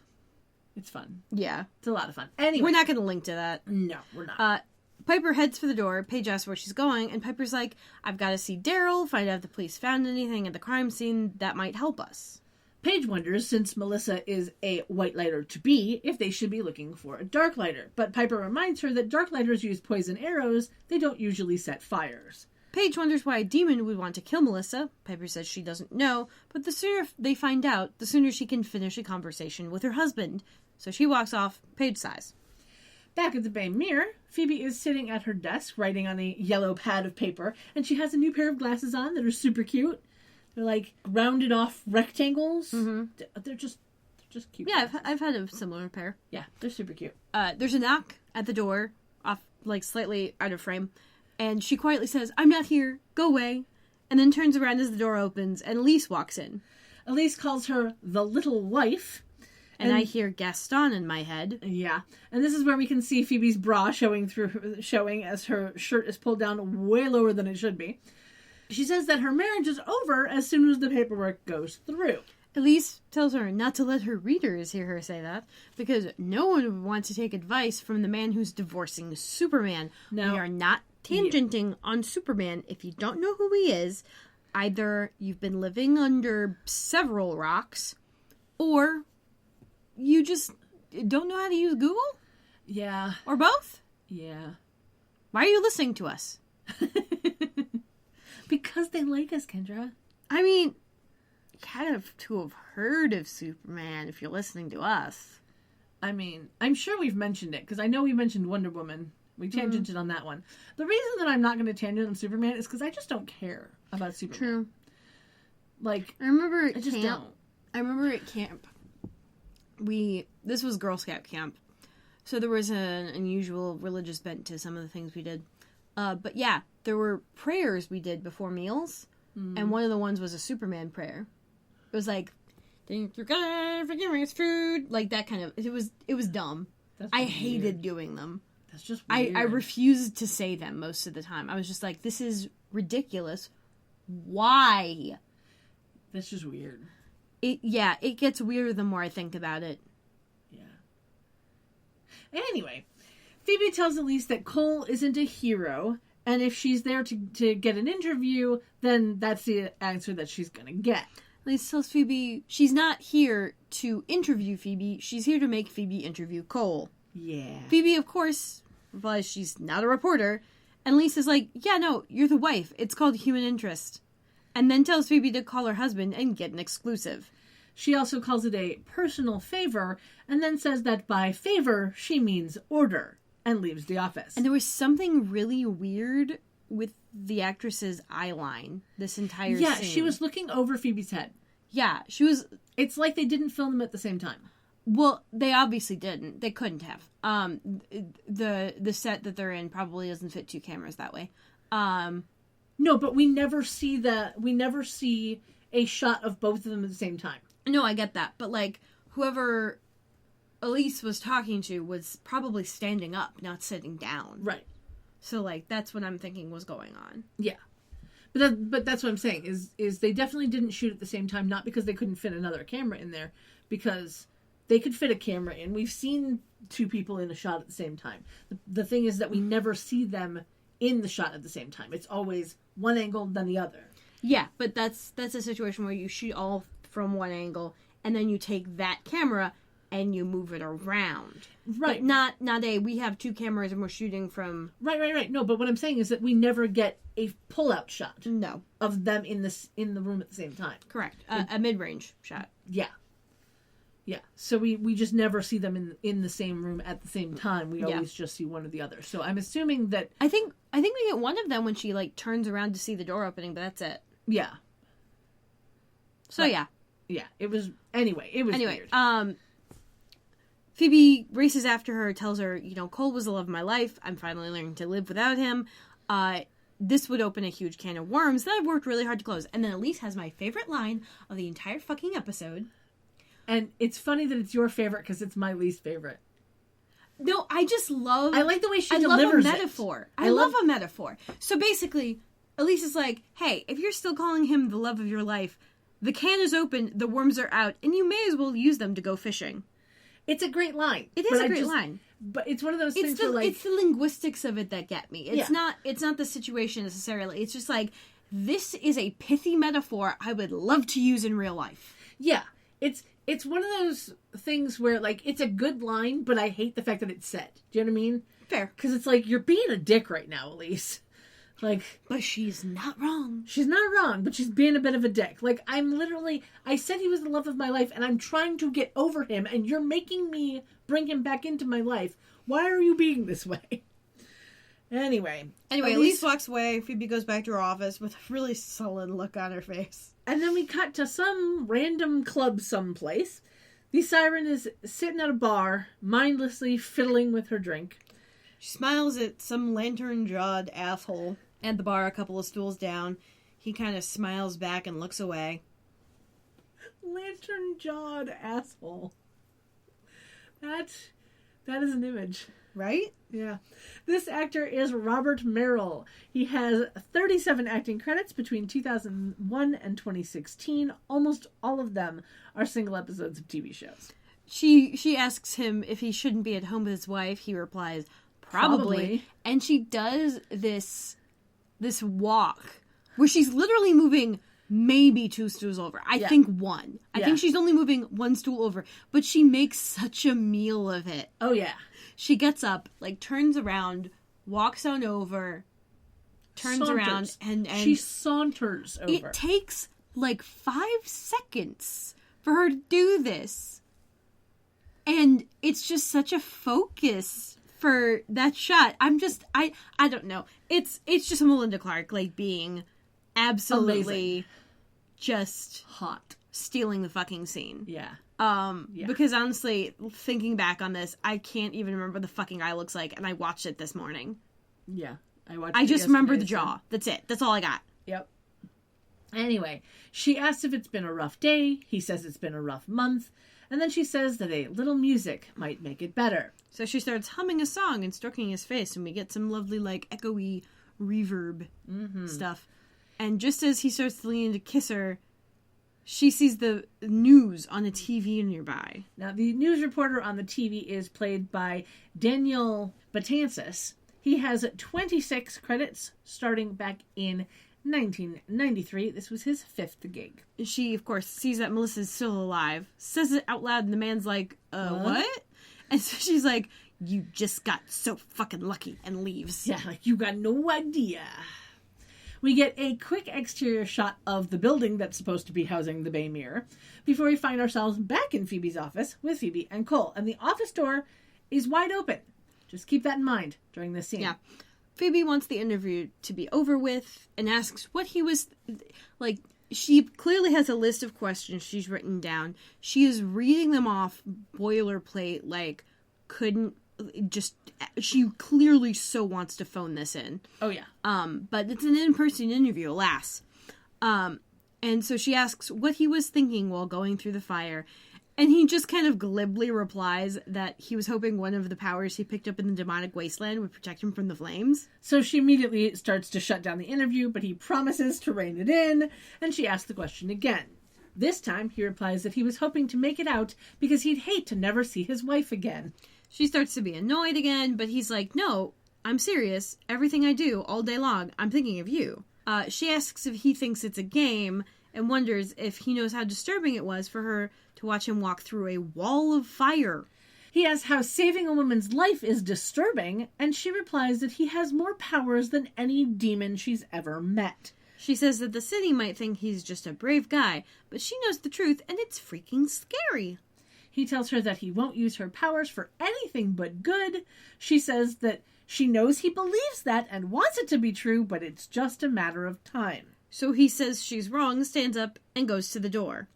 It's fun. Yeah. It's a lot of fun. Anyway. We're not going to link to that. No, we're not. Piper heads for the door. Paige asks where she's going, and Piper's like, "I've got to see Daryl, find out if the police found anything at the crime scene that might help us." Paige wonders, since Melissa is a white lighter-to-be, if they should be looking for a dark lighter. But Piper reminds her that dark lighters use poison arrows. They don't usually set fires. Paige wonders why a demon would want to kill Melissa. Piper says she doesn't know, but the sooner they find out, the sooner she can finish a conversation with her husband. So she walks off, Paige sighs. Back at the bay mirror, Phoebe is sitting at her desk writing on a yellow pad of paper, and she has a new pair of glasses on that are super cute. They're like rounded off rectangles. Mm-hmm. They're just cute. Yeah, I've had a similar pair. Yeah, they're super cute. There's a knock at the door, off like slightly out of frame, and she quietly says, "I'm not here. Go away." And then turns around as the door opens, and Elise walks in. Elise calls her the little wife. And I hear Gaston in my head. Yeah. And this is where we can see Phoebe's bra showing as her shirt is pulled down way lower than it should be. She says that her marriage is over as soon as the paperwork goes through. Elise tells her not to let her readers hear her say that, because no one would want to take advice from the man who's divorcing Superman. No. We are not tangenting on Superman. If you don't know who he is, either you've been living under several rocks, or you just don't know how to use Google? Yeah. Or both? Yeah. Why are you listening to us? Because they like us, Kendra. I mean, you kind of to have heard of Superman if you're listening to us. I mean, I'm sure we've mentioned it, because I know we mentioned Wonder Woman. We tangented on that one. The reason that I'm not going to tangent on Superman is because I just don't care about Superman. True. Like, I remember at I just camp. don't. I remember at camp. This was Girl Scout camp, so there was an unusual religious bent to some of the things we did. But yeah, there were prayers we did before meals, and one of the ones was a Superman prayer. It was like, "Thank you God for giving us food," like that kind of. It was dumb. I hated doing them. That's just weird. I refused to say them most of the time. I was just like, "This is ridiculous. Why?" That's just weird. It gets weirder the more I think about it. Yeah. Anyway, Phoebe tells Elise that Cole isn't a hero, and if she's there to get an interview, then that's the answer that she's gonna get. Elise tells Phoebe she's not here to interview Phoebe, she's here to make Phoebe interview Cole. Yeah. Phoebe, of course, replies she's not a reporter, and Elise is like, "Yeah, no, you're the wife. It's called human interest." And then tells Phoebe to call her husband and get an exclusive. She also calls it a personal favor, and then says that by favor, she means order, and leaves the office. And there was something really weird with the actress's eye line this entire scene. She was looking over Phoebe's head. Yeah, she was... It's like they didn't film them at the same time. Well, they obviously didn't. They couldn't have. The set that they're in probably doesn't fit two cameras that way. No, but we never see a shot of both of them at the same time. No, I get that. But, like, whoever Elise was talking to was probably standing up, not sitting down. Right. So, like, that's what I'm thinking was going on. Yeah. But that's what I'm saying is they definitely didn't shoot at the same time, not because they couldn't fit another camera in there, because they could fit a camera in. We've seen two people in a shot at the same time. The thing is that we never see them in the shot at the same time. It's always one angle, then the other. Yeah, but that's a situation where you shoot all from one angle, and then you take that camera and you move it around. Right. But not we have two cameras and we're shooting from... Right. No, but what I'm saying is that we never get a pull-out shot. No. Of them in the room at the same time. Correct. A mid-range shot. Yeah. Yeah. So we just never see them in the same room at the same time. We always just see one or the other. So I'm assuming that... I think we get one of them when she, like, turns around to see the door opening, but that's it. Yeah. So, yeah. Yeah. It was weird. Phoebe races after her, tells her, Cole was the love of my life. I'm finally learning to live without him. This would open a huge can of worms that I've worked really hard to close. And then Elise has my favorite line of the entire fucking episode. And it's funny that it's your favorite because it's my least favorite. No, I just love... I like the way she delivers it. I love a metaphor. I love a metaphor. So basically, Elise is like, hey, if you're still calling him the love of your life, the can is open, the worms are out, and you may as well use them to go fishing. It's a great line. It is a great line. But it's one of those things where, like... It's the linguistics of it that get me. It's not the situation necessarily. It's just like, this is a pithy metaphor I would love to use in real life. Yeah. It's one of those things where, like, it's a good line, but I hate the fact that it's said. Do you know what I mean? Fair. Because it's like, you're being a dick right now, Elise. Like... But she's not wrong. She's not wrong, but she's being a bit of a dick. Like, I said he was the love of my life, and I'm trying to get over him, and you're making me bring him back into my life. Why are you being this way? Anyway, Elise walks away. Phoebe goes back to her office with a really sullen look on her face. And then we cut to some random club someplace. The Siren is sitting at a bar, mindlessly fiddling with her drink. She smiles at some lantern-jawed asshole at the bar a couple of stools down. He kind of smiles back and looks away. Lantern-jawed asshole. That is an image. Right? Yeah. This actor is Robert Merrill. He has 37 acting credits between 2001 and 2016. Almost all of them are single episodes of TV shows. She asks him if he shouldn't be at home with his wife. He replies, probably. And she does this walk where she's literally moving maybe two stools over. I think one. I think she's only moving one stool over. But she makes such a meal of it. Oh, yeah. She gets up, like, turns around, walks on over, turns around, and... She saunters over. It takes, like, 5 seconds for her to do this. And it's just such a focus for that shot. I don't know. It's just Melinda Clarke, like, being absolutely amazing. Just hot. Stealing the fucking scene. Yeah. Because honestly, thinking back on this, I can't even remember what the fucking guy looks like, and I watched it this morning. Yeah. I just remember the jaw. That's it. That's all I got. Yep. Anyway, she asks if it's been a rough day. He says it's been a rough month. And then she says that a little music might make it better. So she starts humming a song and stroking his face, and we get some lovely, like, echoey reverb stuff. And just as he starts to lean in to kiss her, she sees the news on a TV nearby. Now, the news reporter on the TV is played by Daniel Betances. He has 26 credits starting back in 1993. This was his 5th gig. She, of course, sees that Melissa's still alive, says it out loud, and the man's like, what? And so she's like, you just got so fucking lucky, and leaves. Yeah, like, you got no idea. We get a quick exterior shot of the building that's supposed to be housing the Bay Mirror before we find ourselves back in Phoebe's office with Phoebe and Cole. And the office door is wide open. Just keep that in mind during this scene. Yeah. Phoebe wants the interview to be over with and asks what he was... Like, she clearly has a list of questions she's written down. She is reading them off boilerplate, like, she clearly so wants to phone this in. Oh, yeah. But it's an in-person interview, alas. And so she asks what he was thinking while going through the fire. And he just kind of glibly replies that he was hoping one of the powers he picked up in the demonic wasteland would protect him from the flames. So she immediately starts to shut down the interview, but he promises to rein it in, and she asks the question again. This time, he replies that he was hoping to make it out because he'd hate to never see his wife again. She starts to be annoyed again, but he's like, no, I'm serious. Everything I do, all day long, I'm thinking of you. She asks if he thinks it's a game, and wonders if he knows how disturbing it was for her to watch him walk through a wall of fire. He asks how saving a woman's life is disturbing, and she replies that he has more powers than any demon she's ever met. She says that the city might think he's just a brave guy, but she knows the truth, and it's freaking scary. He tells her that he won't use her powers for anything but good. She says that she knows he believes that and wants it to be true, but it's just a matter of time. So he says she's wrong, stands up, and goes to the door.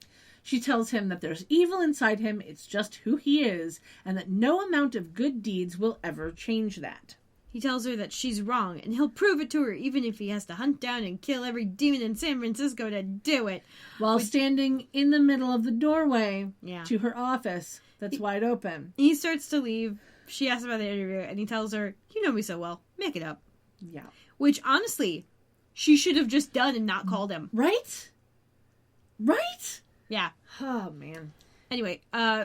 She tells him that there's evil inside him, it's just who he is, and that no amount of good deeds will ever change that. He tells her that she's wrong, and he'll prove it to her even if he has to hunt down and kill every demon in San Francisco to do it. While standing in the middle of the doorway Yeah. to her office that's wide open. He starts to leave. She asks about the interview, and he tells her, you know me so well, make it up. Yeah. Which, honestly, she should have just done and not called him. Right? Right? Yeah. Oh, man. Anyway,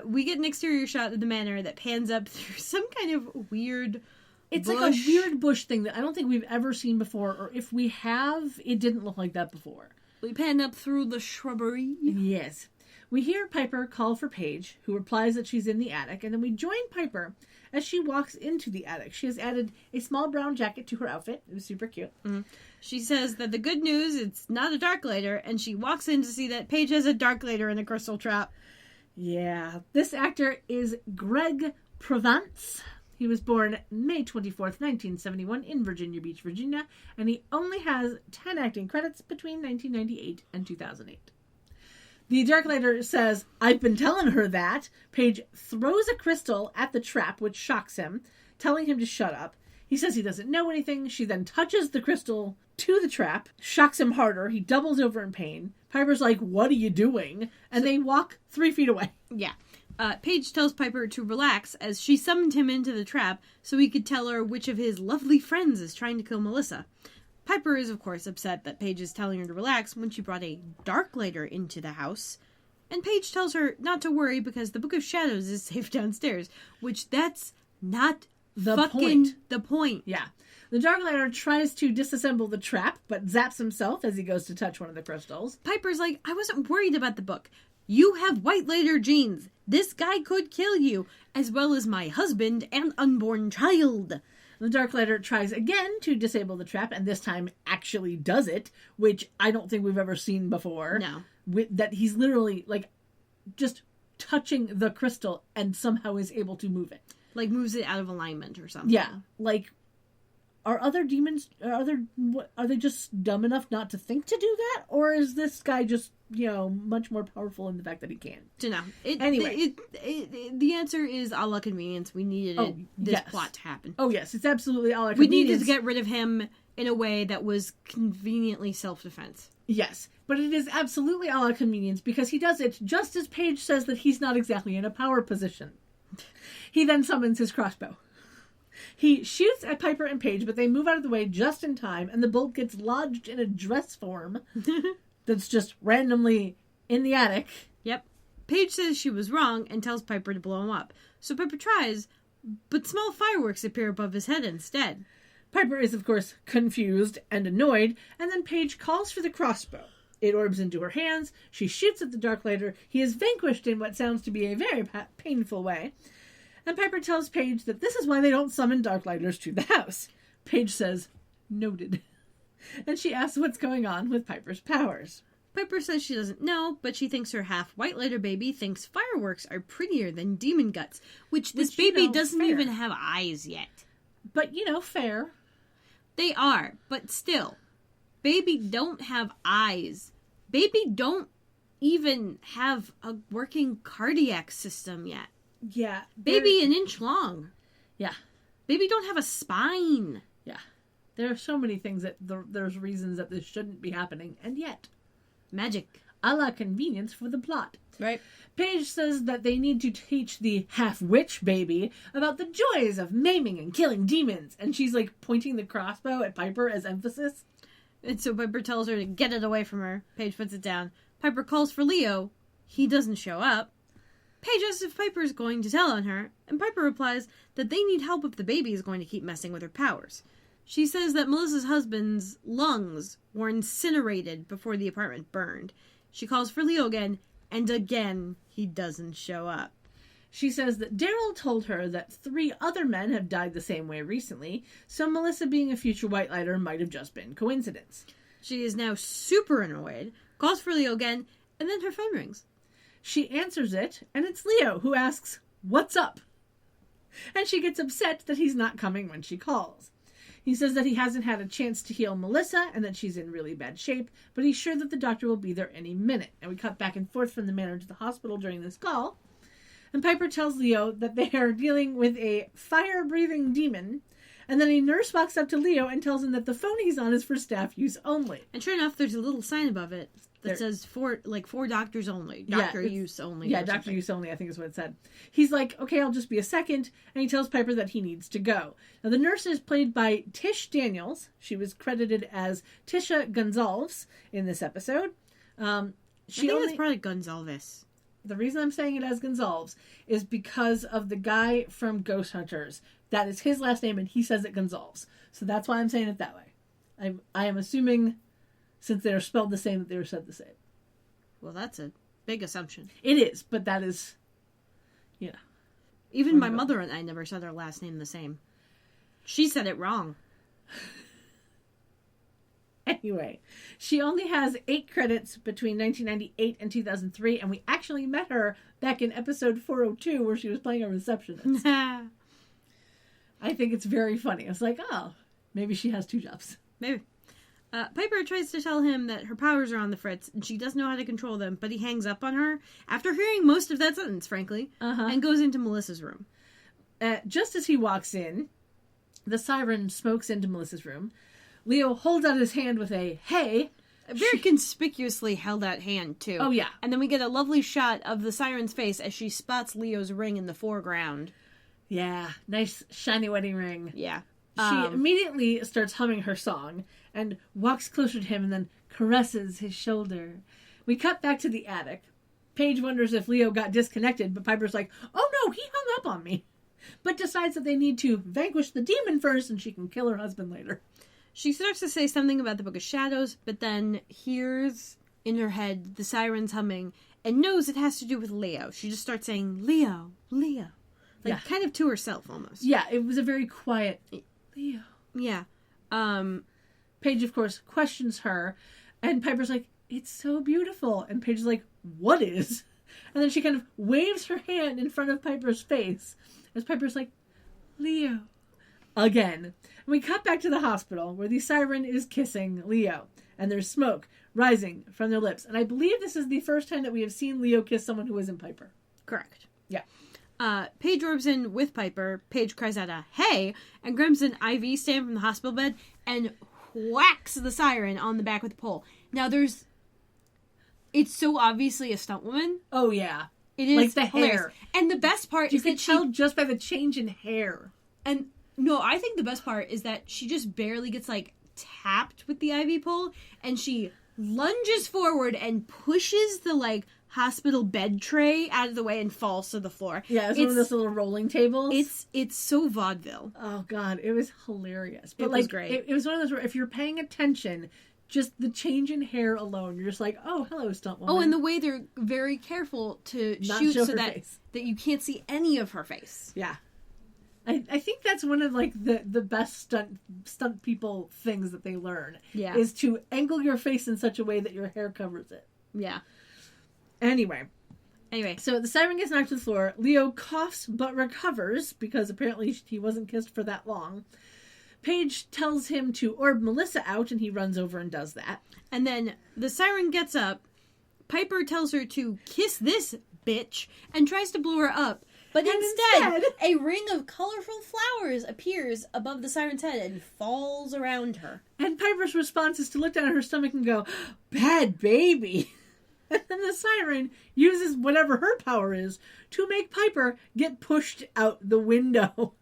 we get an exterior shot of the manor that pans up through some kind of weird It's bush. like a weird bush thing that I don't think we've ever seen before, or if we have, it didn't look like that before. We pan up through the shrubbery. Yes. We hear Piper call for Paige, who replies that she's in the attic, and then we join Piper as she walks into the attic. She has added a small brown jacket to her outfit. It was super cute. Mm-hmm. She says that the good news, it's not a dark lighter, and she walks in to see that Paige has a dark lighter in the crystal trap. Yeah. This actor is Greg Provence. He was born May 24th, 1971 in Virginia Beach, Virginia, and he only has 10 acting credits between 1998 and 2008. The Darklighter says, I've been telling her that. Paige throws a crystal at the trap, which shocks him, telling him to shut up. He says he doesn't know anything. She then touches the crystal to the trap, shocks him harder. He doubles over in pain. Piper's like, what are you doing? And they walk 3 feet away. Yeah. Paige tells Piper to relax as she summoned him into the trap so he could tell her which of his lovely friends is trying to kill Melissa. Piper is, of course, upset that Paige is telling her to relax when she brought a darklighter into the house. And Paige tells her not to worry because the Book of Shadows is safe downstairs, which that's not The fucking the point. Yeah. The Darklighter tries to disassemble the trap, but zaps himself as he goes to touch one of the crystals. Piper's like, I wasn't worried about the book. You have white lighter genes. This guy could kill you, as well as my husband and unborn child. The Darklighter tries again to disable the trap, and this time actually does it, which I don't think we've ever seen before. No. That he's literally, like, just touching the crystal and somehow is able to move it. Like, moves it out of alignment or something. Yeah. Like, are other demons, are they just dumb enough not to think to do that? Or is this guy just, much more powerful in the fact that he can? To know. Anyway. The answer is a la convenience. We needed this plot to happen. Oh, yes. It's absolutely all our We convenience. needed to get rid of him in a way that was conveniently self-defense. Yes. But it is absolutely all our convenience because he does it just as Paige says that he's not exactly in a power position. He then summons his crossbow. He shoots at Piper and Paige, but they move out of the way just in time, and the bolt gets lodged in a dress form that's just randomly in the attic. Yep. Paige says she was wrong and tells Piper to blow him up. So Piper tries, but small fireworks appear above his head instead. Piper is, of course, confused and annoyed, and then Paige calls for the crossbow. It orbs into her hands. She shoots at the Darklighter. He is vanquished in what sounds to be a very painful way. And Piper tells Paige that this is why they don't summon Darklighters to the house. Paige says, noted. And she asks what's going on with Piper's powers. Piper says she doesn't know, but she thinks her half-white lighter baby thinks fireworks are prettier than demon guts, which this baby doesn't fair. even have eyes yet. But, fair. They are, but still. Baby don't have eyes. Baby don't even have a working cardiac system yet. Yeah. Baby an inch long. Yeah. Baby don't have a spine. Yeah. There are so many things that there's reasons that this shouldn't be happening, and yet. Magic. a la convenience for the plot. Right. Paige says that they need to teach the half-witch baby about the joys of maiming and killing demons. And she's, like, pointing the crossbow at Piper as emphasis. And so Piper tells her to get it away from her. Paige puts it down. Piper calls for Leo. He doesn't show up. Paige asks if Piper is going to tell on her, and Piper replies that they need help if the baby is going to keep messing with her powers. She says that Melissa's husband's lungs were incinerated before the apartment burned. She calls for Leo again, and again, he doesn't show up. She says that Daryl told her that 3 other men have died the same way recently, so Melissa being a future White Lighter might have just been coincidence. She is now super annoyed, calls for Leo again, and then her phone rings. She answers it, and it's Leo who asks, "What's up?" And she gets upset that he's not coming when she calls. He says that he hasn't had a chance to heal Melissa and that she's in really bad shape, but he's sure that the doctor will be there any minute. And we cut back and forth from the manor to the hospital during this call. And Piper tells Leo that they are dealing with a fire-breathing demon. And then a nurse walks up to Leo and tells him that the phone he's on is for staff use only. And sure enough, there's a little sign above it that says for doctors only. Doctor use only. Yeah, doctor use only, I think is what it said. He's like, okay, I'll just be a second. And he tells Piper that he needs to go. Now, the nurse is played by Tish Daniels. She was credited as Tisha Gonzalez in this episode. I think it's probably Gonzalez. The reason I'm saying it as Gonzalez is because of the guy from Ghost Hunters. That is his last name, and he says it Gonzalez. So that's why I'm saying it that way. I am assuming, since they're spelled the same, that they were said the same. Well, that's a big assumption. It is, but that is, Even my mother and I never said her last name the same. She said it wrong. Anyway, she only has 8 credits between 1998 and 2003, and we actually met her back in episode 402 where she was playing a receptionist. I think it's very funny. I was like, oh, maybe she has 2 jobs. Maybe. Piper tries to tell him that her powers are on the fritz and she doesn't know how to control them, but he hangs up on her after hearing most of that sentence, frankly, and goes into Melissa's room. Just as he walks in, the siren smokes into Melissa's room. Leo holds out his hand with a, hey. Very conspicuously held out hand, too. Oh, yeah. And then we get a lovely shot of the siren's face as she spots Leo's ring in the foreground. Yeah, nice shiny wedding ring. Yeah. She immediately starts humming her song and walks closer to him and then caresses his shoulder. We cut back to the attic. Paige wonders if Leo got disconnected, but Piper's like, oh no, he hung up on me. But decides that they need to vanquish the demon first and she can kill her husband later. She starts to say something about the Book of Shadows, but then hears in her head the sirens humming and knows it has to do with Leo. She just starts saying, Leo, Leo. Like, kind of to herself, almost. Yeah, it was a very quiet, Leo. Yeah. Paige, of course, questions her, and Piper's like, it's so beautiful. And Paige is like, what is? And then she kind of waves her hand in front of Piper's face, as Piper's like, Leo. Again. And we cut back to the hospital, where the siren is kissing Leo, and there's smoke rising from their lips. And I believe this is the first time that we have seen Leo kiss someone who isn't Piper. Correct. Yeah. Paige orbs in with Piper. Paige cries out a hey and grabs an IV stand from the hospital bed and whacks the siren on the back with a pole. Now it's so obviously a stunt woman. Oh yeah. It is like the hilarious. Hair. And the best part you is can that tell just by the change in hair. And no, I think the best part is that she just barely gets like tapped with the IV pole and she lunges forward and pushes the like hospital bed tray out of the way and falls to the floor. Yeah, it's one of those little rolling tables. It's so vaudeville. Oh god, it was hilarious. But it was great. It was one of those where if you're paying attention, just the change in hair alone, you're just like, oh, hello, stunt woman. Oh, and the way they're very careful to not shoot show so her that face. that you can't see any of her face. Yeah. I think that's one of like the best stunt people things that they learn. Yeah. Is to angle your face in such a way that your hair covers it. Yeah. Anyway, so the siren gets knocked to the floor. Leo coughs but recovers because apparently he wasn't kissed for that long. Paige tells him to orb Melissa out and he runs over and does that. And then the siren gets up. Piper tells her to kiss this bitch and tries to blow her up. But instead, a ring of colorful flowers appears above the siren's head and falls around her. And Piper's response is to look down at her stomach and go, bad baby. And then the Siren uses whatever her power is to make Piper get pushed out the window.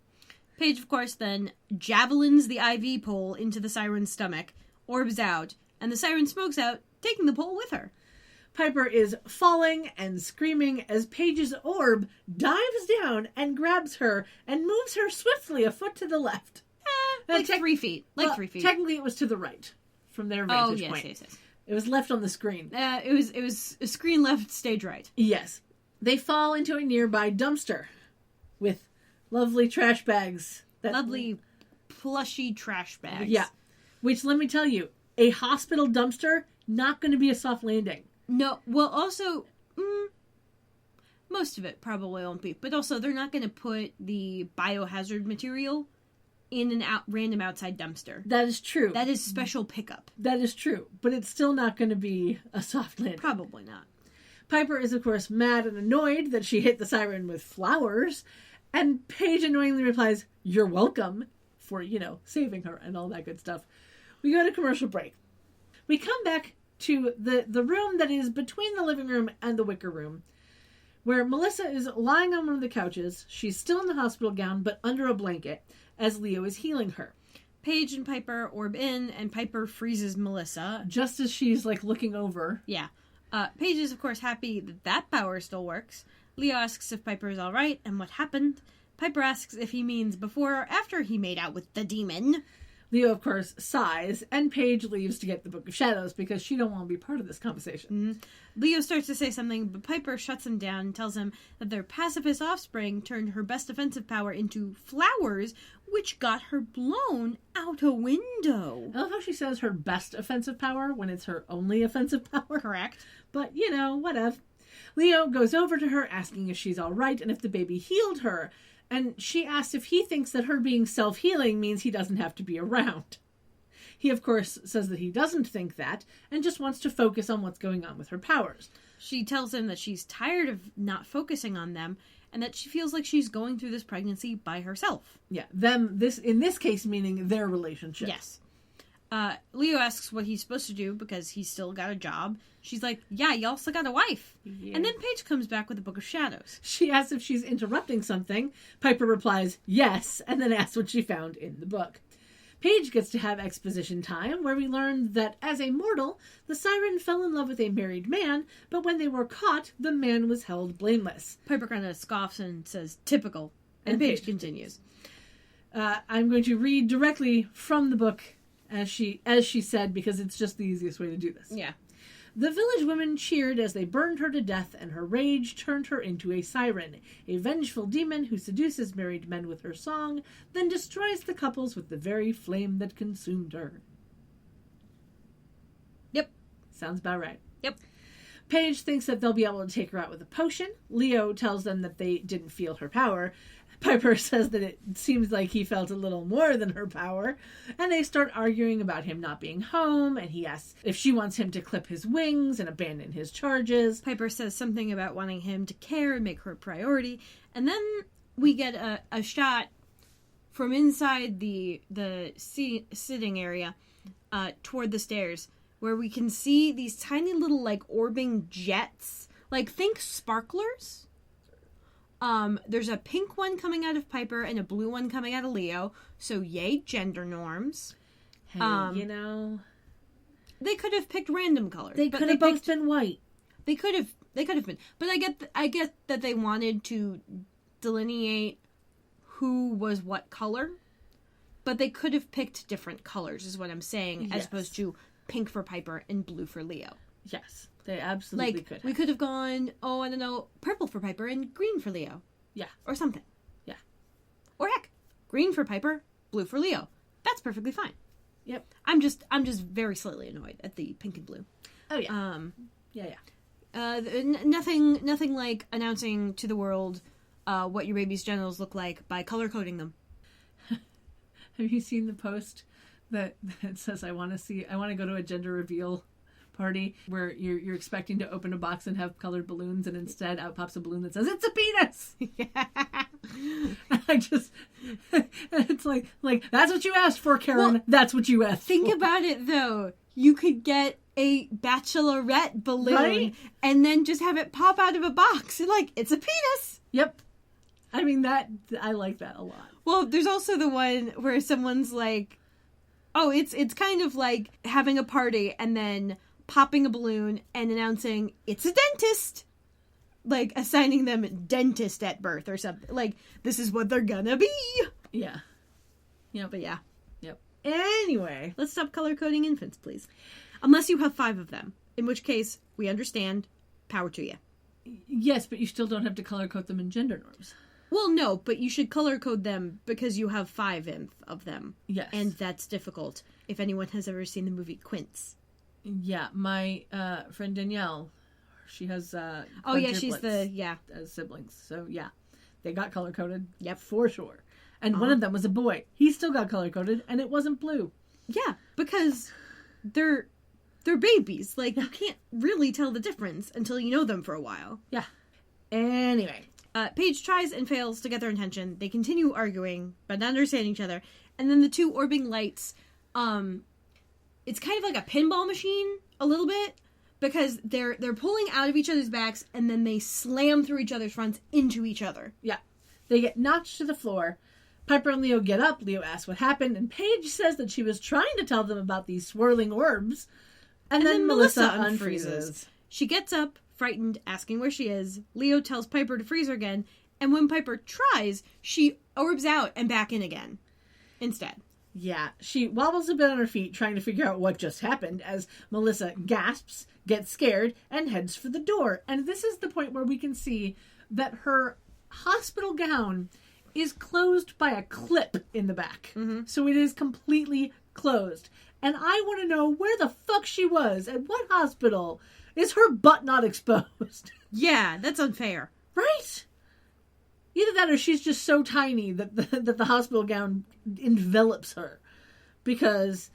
Paige, of course, then javelins the IV pole into the Siren's stomach, orbs out, and the Siren smokes out, taking the pole with her. Piper is falling and screaming as Paige's orb dives down and grabs her and moves her swiftly a foot to the left. Like 3 feet. Like 3 feet. Technically, it was to the right from their vantage point. Yes. It was left on the screen. It was a screen left, stage right. Yes. They fall into a nearby dumpster with lovely trash bags. Lovely, plushy trash bags. Yeah. Which, let me tell you, a hospital dumpster, not going to be a soft landing. No, well, also, most of it probably won't be. But also, they're not going to put the biohazard material in an random outside dumpster. That is true. That is special pickup. That is true. But it's still not going to be a soft landing. Probably not. Piper is, of course, mad and annoyed that she hit the Siren with flowers. And Paige annoyingly replies, "You're welcome," for, saving her and all that good stuff. We go to commercial break. We come back to the room that is between the living room and the wicker room, where Melissa is lying on one of the couches. She's still in the hospital gown, but under a blanket, as Leo is healing her. Paige and Piper orb in, and Piper freezes Melissa. Just as she's, looking over. Yeah. Paige is, of course, happy that power still works. Leo asks if Piper is alright and what happened. Piper asks if he means before or after he made out with the demon. Leo, of course, sighs, and Paige leaves to get the Book of Shadows because she don't want to be part of this conversation. Mm-hmm. Leo starts to say something, but Piper shuts him down and tells him that their pacifist offspring turned her best offensive power into flowers, which got her blown out a window. I love how she says her best offensive power when it's her only offensive power. Correct. But, whatever. Leo goes over to her, asking if she's all right and if the baby healed her. And she asks if he thinks that her being self-healing means he doesn't have to be around. He, of course, says that he doesn't think that and just wants to focus on what's going on with her powers. She tells him that she's tired of not focusing on them and that she feels like she's going through this pregnancy by herself. Yeah, in this case, meaning their relationship. Yes. Leo asks what he's supposed to do because he's still got a job. She's like, yeah, you also got a wife. Yeah. And then Paige comes back with the Book of Shadows. She asks if she's interrupting something. Piper replies, yes, and then asks what she found in the book. Paige gets to have exposition time, where we learn that as a mortal, the Siren fell in love with a married man, but when they were caught, the man was held blameless. Piper kind of scoffs and says, typical. And Paige continues. I'm going to read directly from the book as she said, because it's just the easiest way to do this. Yeah. The village women cheered as they burned her to death, and her rage turned her into a siren, a vengeful demon who seduces married men with her song, then destroys the couples with the very flame that consumed her. Yep. Sounds about right. Yep. Paige thinks that they'll be able to take her out with a potion. Leo tells them that they didn't feel her power. Piper says that it seems like he felt a little more than her power, and they start arguing about him not being home, and he asks if she wants him to clip his wings and abandon his charges. Piper says something about wanting him to care and make her a priority, and then we get a shot from inside the sitting area toward the stairs, where we can see these tiny little, orbing jets. Think sparklers. There's a pink one coming out of Piper and a blue one coming out of Leo. So yay, gender norms. Hey, they could have picked random colors. They could have both been white. They could have been. But I get that they wanted to delineate who was what color. But they could have picked different colors, is what I'm saying, as opposed to pink for Piper and blue for Leo. Yes. They absolutely could have. We could have gone, I don't know, purple for Piper and green for Leo. Yeah. Or something. Yeah. Or heck, green for Piper, blue for Leo. That's perfectly fine. Yep. I'm just very slightly annoyed at the pink and blue. Oh yeah. Nothing like announcing to the world what your baby's genitals look like by color coding them. Have you seen the post that says I want to go to a gender reveal party where you're expecting to open a box and have colored balloons, and instead out pops a balloon that says it's a penis. It's like that's what you asked for, Karen. Well, that's what you asked. Think about it though. You could get a bachelorette balloon Right? and then just have it pop out of a box. And like, it's a penis. Yep. I mean, I like that a lot. Well, there's also the one where someone's like, oh, it's kind of like having a party and then popping a balloon and announcing it's a dentist. Like assigning them dentist at birth or something. Like, this is what they're gonna be. Yeah. But yeah. Yep. Anyway. Let's stop color coding infants, please. Unless you have 5 of them. In which case, we understand. Power to you. Yes, but you still don't have to color code them in gender norms. Well, no, but you should color code them because you have 5 of them. Yes. And that's difficult. If anyone has ever seen the movie Quince. Yeah, my friend Danielle, she has Oh, yeah, she's as siblings. So, yeah, they got color coded. Yep. For sure. And one of them was a boy. He still got color coded, and it wasn't blue. Yeah, because they're babies. Like, you can't really tell the difference until you know them for a while. Yeah. Anyway. Paige tries and fails to get their attention. They continue arguing, but not understanding each other. And then the 2 orbiting lights, it's kind of like a pinball machine, a little bit, because they're pulling out of each other's backs, and then they slam through each other's fronts into each other. Yeah. They get knocked to the floor. Piper and Leo get up. Leo asks what happened, and Paige says that she was trying to tell them about these swirling orbs. And then Melissa unfreezes. She gets up, frightened, asking where she is. Leo tells Piper to freeze her again, and when Piper tries, she orbs out and back in again. Instead. Yeah, she wobbles a bit on her feet, trying to figure out what just happened, as Melissa gasps, gets scared, and heads for the door. And this is the point where we can see that her hospital gown is closed by a clip in the back. Mm-hmm. So it is completely closed. And I want to know where the fuck she was. At what hospital is her butt not exposed? Yeah, that's unfair. Right? Either that or she's just so tiny that the hospital gown envelops her. Because...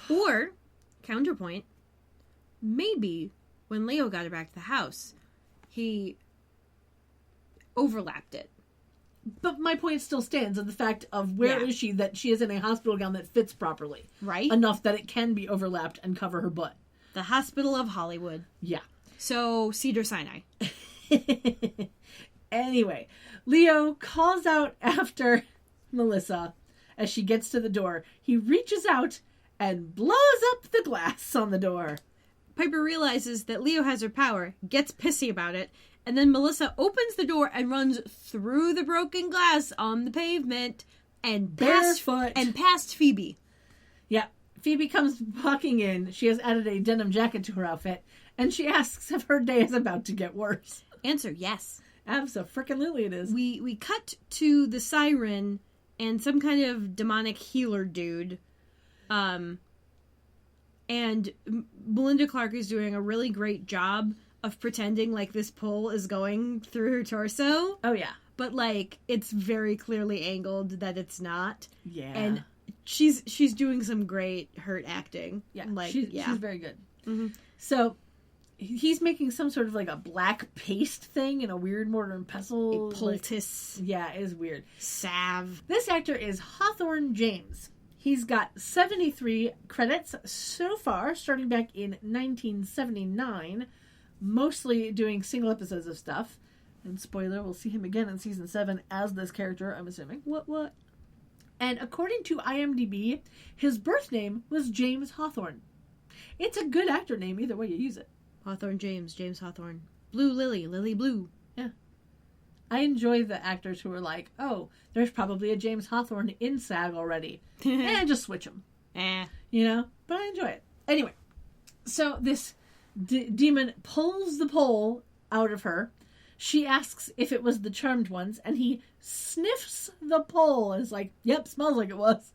Or, counterpoint, maybe when Leo got her back to the house, he overlapped it. But my point still stands of the fact of where is she that she is in a hospital gown that fits properly. Right. Enough that it can be overlapped and cover her butt. The Hospital of Hollywood. Yeah. So, Cedar-Sinai. Anyway, Leo calls out after Melissa as she gets to the door. He reaches out and blows up the glass on the door. Piper realizes that Leo has her power, gets pissy about it, and then Melissa opens the door and runs through the broken glass on the pavement and past Phoebe. Yeah. Phoebe comes walking in. She has added a denim jacket to her outfit, and she asks if her day is about to get worse. Answer, yes. Abso-frickin-lutely it is. We cut to the Siren and some kind of demonic healer dude. And Melinda Clarke is doing a really great job of pretending like this pole is going through her torso. Oh, yeah. But, like, it's very clearly angled that it's not. Yeah. And she's doing some great hurt acting. Yeah. Like, she's very good. Mm-hmm. So, he's making some sort of, like, a black paste thing in a weird mortar and pestle. A poultice. Yeah, it is weird. Salve. This actor is Hawthorne James. He's got 73 credits so far, starting back in 1979, mostly doing single episodes of stuff. And spoiler, we'll see him again in season 7 as this character, I'm assuming. What? And according to IMDb, his birth name was James Hawthorne. It's a good actor name, either way you use it. James Hawthorne. Blue Lily, Lily Blue. Yeah. I enjoy the actors who are like, oh, there's probably a James Hawthorne in SAG already. And just switch them. You know? But I enjoy it. Anyway, so this demon pulls the pole out of her. She asks if it was the charmed ones, and he sniffs the pole and is like, yep, smells like it was.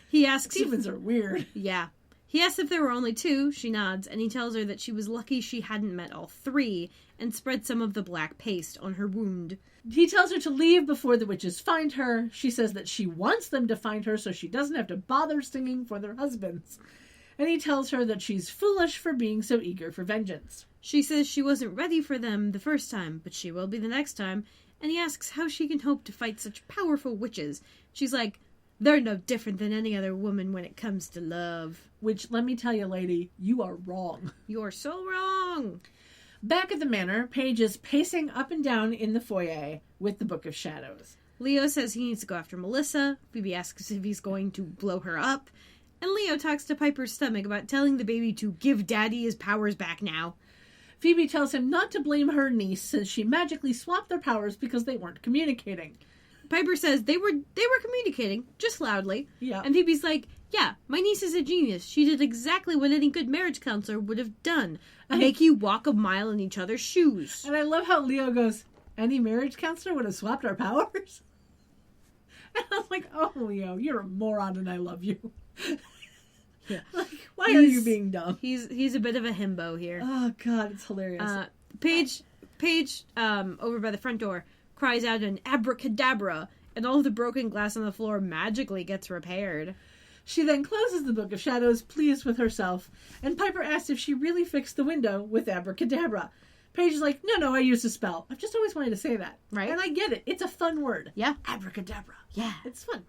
He asks Demons are weird. Yeah. He asks if there were only 2. She nods, and he tells her that she was lucky she hadn't met all 3 and spread some of the black paste on her wound. He tells her to leave before the witches find her. She says that she wants them to find her so she doesn't have to bother singing for their husbands. And he tells her that she's foolish for being so eager for vengeance. She says she wasn't ready for them the first time, but she will be the next time. And he asks how she can hope to fight such powerful witches. She's like, They're no different than any other woman when it comes to love. Which, let me tell you, lady, you are wrong. You're so wrong. Back at the manor, Paige is pacing up and down in the foyer with the Book of Shadows. Leo says he needs to go after Melissa. Phoebe asks if he's going to blow her up. And Leo talks to Piper's stomach about telling the baby to give Daddy his powers back now. Phoebe tells him not to blame her niece since she magically swapped their powers because they weren't communicating. Piper says they were communicating, just loudly. Yeah. And Phoebe's like, yeah, my niece is a genius. She did exactly what any good marriage counselor would have done. Make you walk a mile in each other's shoes. And I love how Leo goes, any marriage counselor would have swapped our powers? And I was like, oh, Leo, you're a moron and I love you. Yeah. Like, why are you being dumb? He's a bit of a himbo here. Oh, God, it's hilarious. Paige, over by the front door, cries out an abracadabra, and all of the broken glass on the floor magically gets repaired. She then closes the Book of Shadows, pleased with herself, and Piper asks if she really fixed the window with abracadabra. Paige is like, no, I used a spell. I've just always wanted to say that. Right. And I get it. It's a fun word. Yeah. Abracadabra. Yeah. It's fun.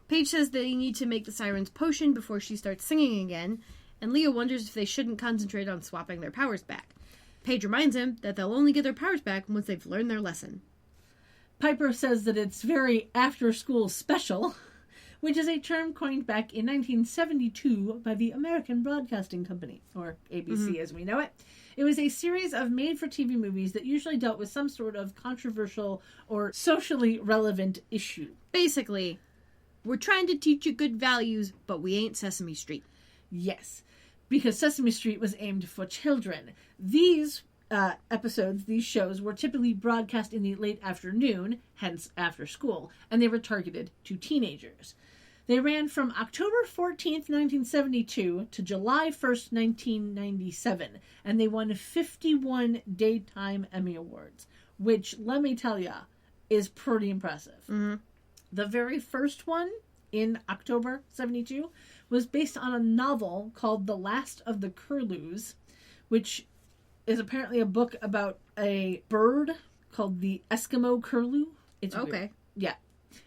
Paige says they need to make the Siren's potion before she starts singing again, and Leo wonders if they shouldn't concentrate on swapping their powers back. Paige reminds him that they'll only get their powers back once they've learned their lesson. Piper says that it's very after-school special, which is a term coined back in 1972 by the American Broadcasting Company, or ABC as we know it. It was a series of made-for-TV movies that usually dealt with some sort of controversial or socially relevant issue. Basically, we're trying to teach you good values, but we ain't Sesame Street. Yes, because Sesame Street was aimed for children. These episodes, these shows, were typically broadcast in the late afternoon, hence after school, and they were targeted to teenagers. They ran from October 14th, 1972 to July 1st, 1997, and they won 51 Daytime Emmy Awards, which, let me tell ya, is pretty impressive. Mm-hmm. The very first one, in October 72, was based on a novel called The Last of the Curlews, which is apparently a book about a bird called the Eskimo curlew. It's okay. Weird.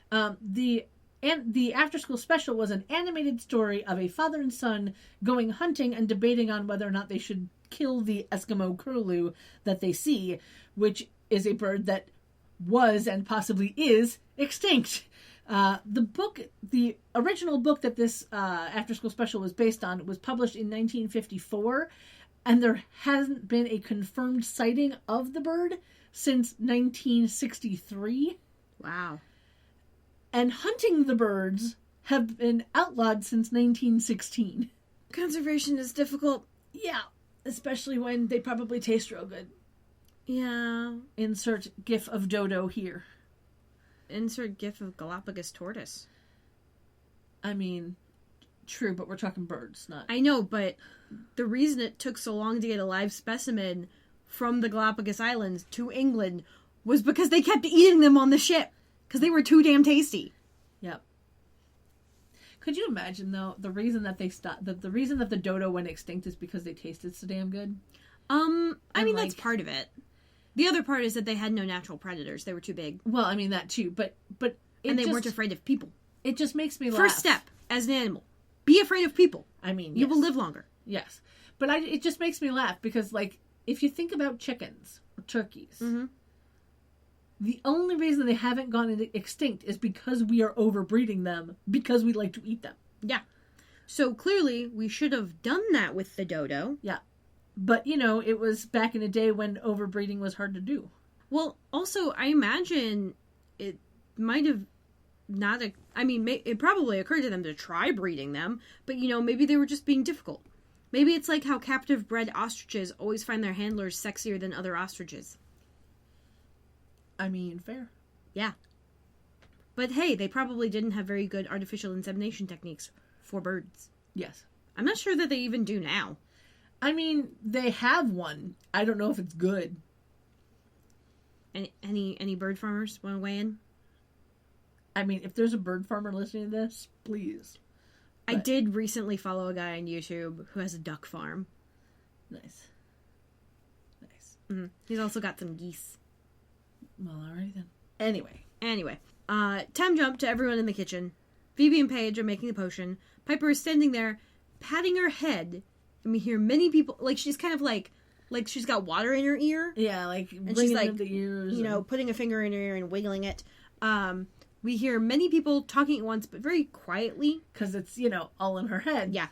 Yeah. The after-school special was an animated story of a father and son going hunting and debating on whether or not they should kill the Eskimo curlew that they see, which is a bird that was and possibly is extinct. The original book that this after-school special was based on was published in 1954, and there hasn't been a confirmed sighting of the bird since 1963. Wow. And hunting the birds have been outlawed since 1916. Conservation is difficult. Yeah, especially when they probably taste real good. Yeah. Insert gif of Dodo here. Insert gif of Galapagos tortoise. I mean, true, but we're talking birds, not... I know, but the reason it took so long to get a live specimen from the Galapagos Islands to England was because they kept eating them on the ship. Because they were too damn tasty. Yep. Could you imagine, though, the reason that they stopped... The reason that the dodo went extinct is because they tasted so damn good? I mean, that's part of it. The other part is that they had no natural predators. They were too big. Well, I mean, that too, but and they weren't afraid of people. It just makes me laugh. First step, as an animal, be afraid of people. I mean, you will live longer. Yes. But it just makes me laugh because, like, if you think about chickens or turkeys... Mm-hmm. The only reason they haven't gone extinct is because we are overbreeding them because we like to eat them. Yeah. So clearly we should have done that with the dodo. Yeah. But, you know, it was back in a day when overbreeding was hard to do. Well, also, I imagine it might have not... it probably occurred to them to try breeding them, but, you know, maybe they were just being difficult. Maybe it's like how captive-bred ostriches always find their handlers sexier than other ostriches. I mean, fair. Yeah. But hey, they probably didn't have very good artificial insemination techniques for birds. Yes. I'm not sure that they even do now. I mean, they have one. I don't know if it's good. Any bird farmers want to weigh in? I mean, if there's a bird farmer listening to this, please. But I did recently follow a guy on YouTube who has a duck farm. Nice. Mm-hmm. He's also got some geese. Well, alright then. Anyway. Time jump to everyone in the kitchen. Phoebe and Paige are making the potion. Piper is standing there, patting her head, and we hear many people, like, she's kind of like she's got water in her ear. Yeah, like, and she's like, the ears. You know, putting a finger in her ear and wiggling it. We hear many people talking at once, but very quietly. Because it's, you know, all in her head. Yeah.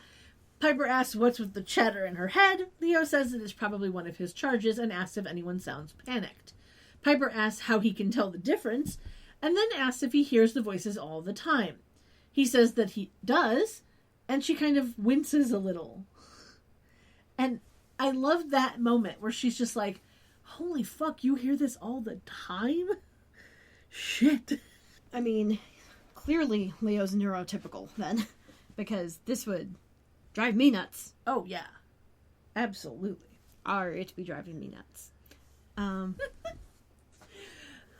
Piper asks what's with the chatter in her head. Leo says it is probably one of his charges and asks if anyone sounds panicked. Piper asks how he can tell the difference, and then asks if he hears the voices all the time. He says that he does, and she kind of winces a little. And I love that moment where she's just like, holy fuck, you hear this all the time? Shit. I mean, clearly Leo's neurotypical then, because this would drive me nuts. Oh, yeah. Absolutely. Or it would be driving me nuts.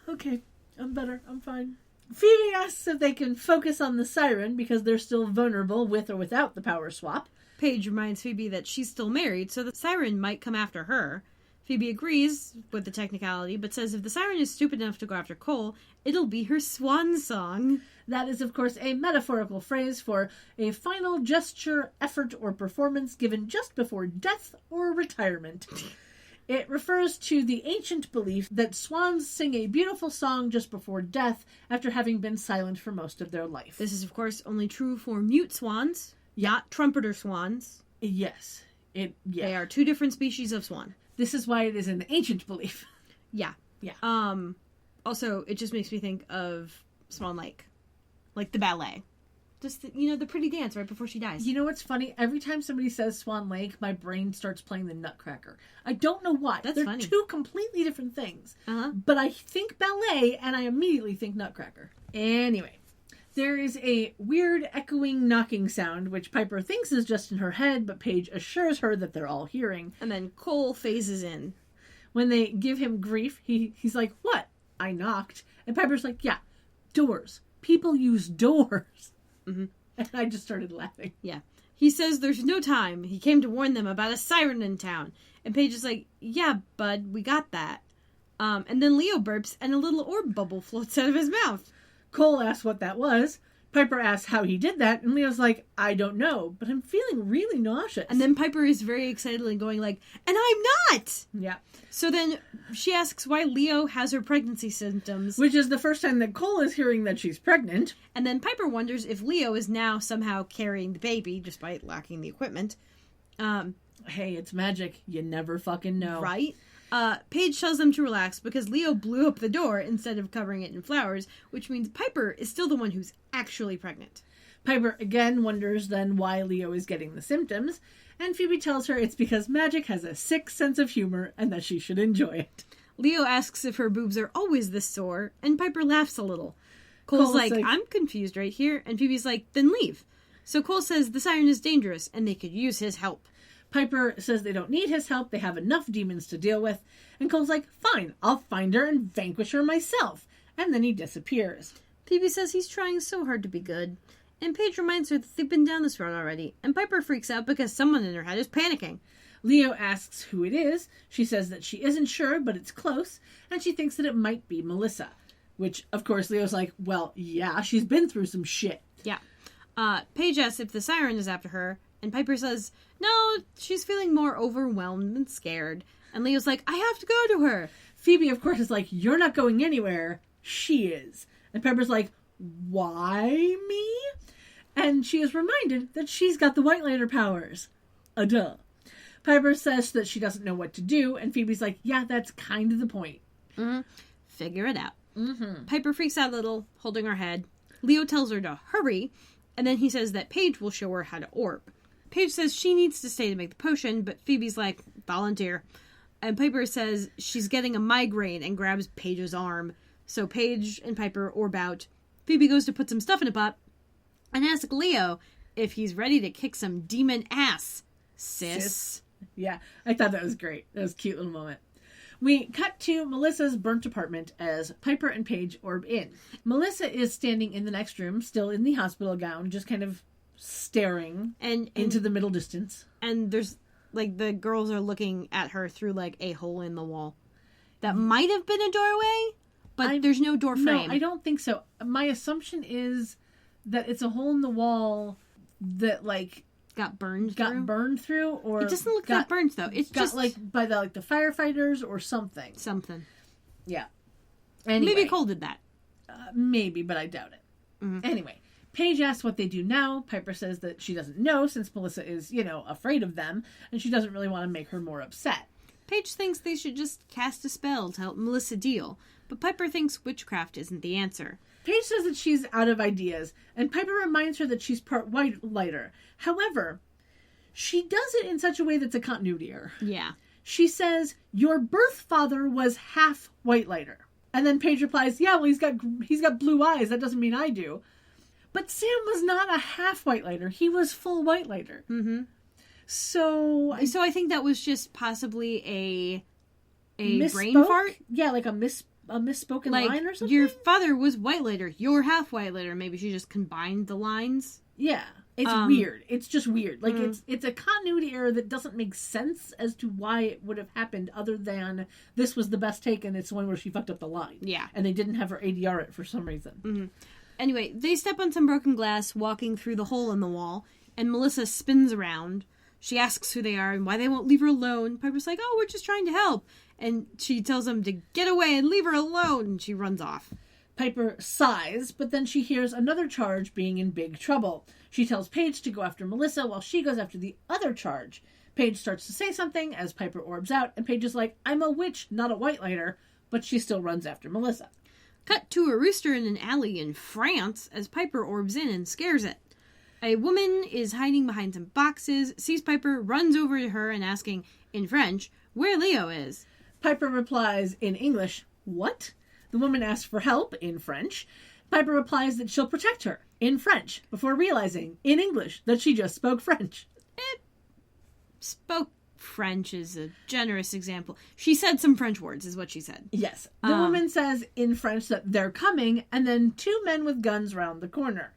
Okay, I'm better. I'm fine. Phoebe asks if they can focus on the Siren because they're still vulnerable with or without the power swap. Paige reminds Phoebe that she's still married, so the Siren might come after her. Phoebe agrees with the technicality, but says if the Siren is stupid enough to go after Cole, it'll be her swan song. That is, of course, a metaphorical phrase for a final gesture, effort, or performance given just before death or retirement. It refers to the ancient belief that swans sing a beautiful song just before death after having been silent for most of their life. This is, of course, only true for mute swans, not trumpeter swans. Yes. They are two different species of swan. This is why it is an ancient belief. Yeah. Yeah. Also, it just makes me think of Swan Lake. Like the ballet. Just, the pretty dance right before she dies. You know what's funny? Every time somebody says Swan Lake, my brain starts playing the Nutcracker. I don't know why. That's They're funny. two completely different things. Uh-huh. But I think ballet, and I immediately think Nutcracker. Anyway, there is a weird echoing knocking sound, which Piper thinks is just in her head, but Paige assures her that they're all hearing. And then Cole phases in. When they give him grief, he's like, what? I knocked. And Piper's like, yeah, doors. People use doors. Mm-hmm. And I just started laughing. Yeah. He says there's no time. He came to warn them about a siren in town. And Paige is like, yeah, bud, we got that. And then Leo burps and a little orb bubble floats out of his mouth. Cole asks what that was. Piper asks how he did that. And Leo's like, I don't know, but I'm feeling really nauseous. And then Piper is very excited and going like, and I'm not! Yeah. So then she asks why Leo has her pregnancy symptoms. Which is the first time that Cole is hearing that she's pregnant. And then Piper wonders if Leo is now somehow carrying the baby, despite lacking the equipment. Hey, it's magic. You never fucking know. Right? Paige tells them to relax because Leo blew up the door instead of covering it in flowers, which means Piper is still the one who's actually pregnant. Piper again wonders then why Leo is getting the symptoms, and Phoebe tells her it's because magic has a sick sense of humor and that she should enjoy it. Leo asks if her boobs are always this sore, and Piper laughs a little. Cole's like, I'm confused right here, and Phoebe's like, then leave. So Cole says the siren is dangerous, and they could use his help. Piper says they don't need his help, they have enough demons to deal with, and Cole's like, fine, I'll find her and vanquish her myself. And then he disappears. Phoebe says he's trying so hard to be good, and Paige reminds her that they've been down this road already, and Piper freaks out because someone in her head is panicking. Leo asks who it is. She says that she isn't sure, but it's close, and she thinks that it might be Melissa. Which, of course, Leo's like, well, yeah, she's been through some shit. Yeah. Paige asks if the siren is after her, and Piper says, no, she's feeling more overwhelmed and scared. And Leo's like, I have to go to her. Phoebe, of course, is like, you're not going anywhere. She is. And Piper's like, why me? And she is reminded that she's got the White Lantern powers. Duh. Piper says that she doesn't know what to do, and Phoebe's like, yeah, that's kind of the point. Mm-hmm. Figure it out. Mm-hmm. Piper freaks out a little, holding her head. Leo tells her to hurry, and then he says that Paige will show her how to orb. Paige says she needs to stay to make the potion, but Phoebe's like, volunteer. And Piper says she's getting a migraine and grabs Paige's arm. So Paige and Piper orb out. Phoebe goes to put some stuff in a pot and asks Leo if he's ready to kick some demon ass. Sis. Yeah, I thought that was great. That was a cute little moment. We cut to Melissa's burnt apartment as Piper and Paige orb in. Melissa is standing in the next room, still in the hospital gown, just kind of staring into the middle distance. And there's, like, the girls are looking at her through, like, a hole in the wall. That might have been a doorway, but there's no door frame. No, I don't think so. My assumption is that it's a hole in the wall that, like, got burned through, or it doesn't look like burns though. It's just like by the firefighters or something. Yeah. Anyway, maybe Cole did that. Maybe, but I doubt it. Mm-hmm. Anyway, Paige asks what they do now. Piper says that she doesn't know since Melissa is, afraid of them, and she doesn't really want to make her more upset. Paige thinks they should just cast a spell to help Melissa deal, but Piper thinks witchcraft isn't the answer. Paige says that she's out of ideas, and Piper reminds her that she's part white lighter. However, she does it in such a way that's a continuity error. Yeah. She says, your birth father was half white lighter. And then Paige replies, yeah, well, he's got blue eyes. That doesn't mean I do. But Sam was not a half white lighter. He was full white lighter. Mm-hmm. So I think that was just possibly a brain misspoke? fart. Yeah, like a misspoken Like, line or something. your father was white lighter. You're half white lighter. Maybe she just combined the lines. Yeah. It's weird. It's just weird. Like, it's a continuity error that doesn't make sense as to why it would have happened, other than this was the best take and it's the one where she fucked up the line. Yeah. And they didn't have her ADR it for some reason. Mm-hmm. Anyway, they step on some broken glass walking through the hole in the wall, and Melissa spins around. She asks who they are and why they won't leave her alone. Piper's like, oh, we're just trying to help. And she tells them to get away and leave her alone, and she runs off. Piper sighs, but then she hears another charge being in big trouble. She tells Paige to go after Melissa while she goes after the other charge. Paige starts to say something as Piper orbs out, and Paige is like, I'm a witch, not a white lighter, but she still runs after Melissa. Cut to a rooster in an alley in France as Piper orbs in and scares it. A woman is hiding behind some boxes, sees Piper, runs over to her and asking, in French, where Leo is. Piper replies in English, what? The woman asks for help in French. Piper replies that she'll protect her in French before realizing in English that she just spoke French. Spoke French is a generous example. She said some French words, is what she said. Yes. The woman says in French that they're coming, and then two men with guns round the corner.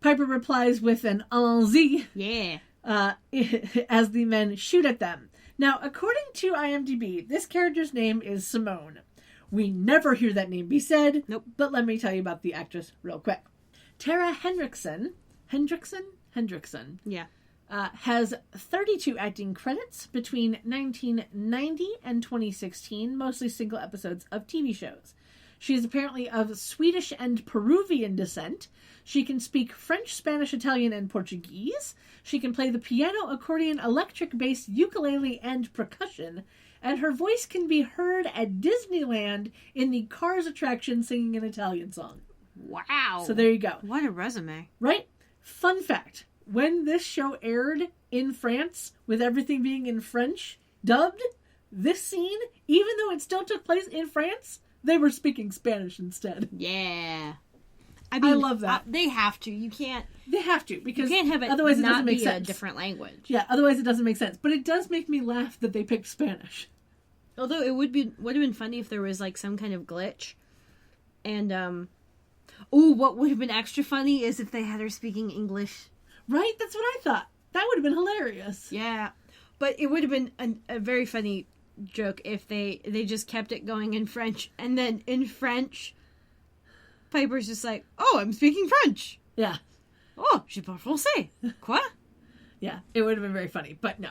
Piper replies with an allons-y. Yeah. As the men shoot at them. Now, according to IMDb, this character's name is Simone. We never hear that name be said. Nope. But let me tell you about the actress real quick. Tara Hendrickson, Yeah. has 32 acting credits between 1990 and 2016, mostly single episodes of TV shows. She is apparently of Swedish and Peruvian descent. She can speak French, Spanish, Italian, and Portuguese. She can play the piano, accordion, electric bass, ukulele, and percussion. And her voice can be heard at Disneyland in the Cars attraction singing an Italian song. Wow. So there you go. What a resume. Right? Fun fact. When this show aired in France, with everything being in French, dubbed, this scene, even though it still took place in France, they were speaking Spanish instead. Yeah. I mean, I love that. They have to. You can't. They have to, because you can't have it otherwise it not doesn't make be sense. A different language. Yeah, otherwise it doesn't make sense. But it does make me laugh that they picked Spanish. Although it would have been funny if there was like some kind of glitch, and what would have been extra funny is if they had her speaking English. Right, that's what I thought. That would have been hilarious. Yeah, but it would have been a very funny joke if they just kept it going in French, and then in French, Piper's just like, "Oh, I'm speaking French." Yeah. Oh, je parle français. Quoi? Yeah, it would have been very funny, but no.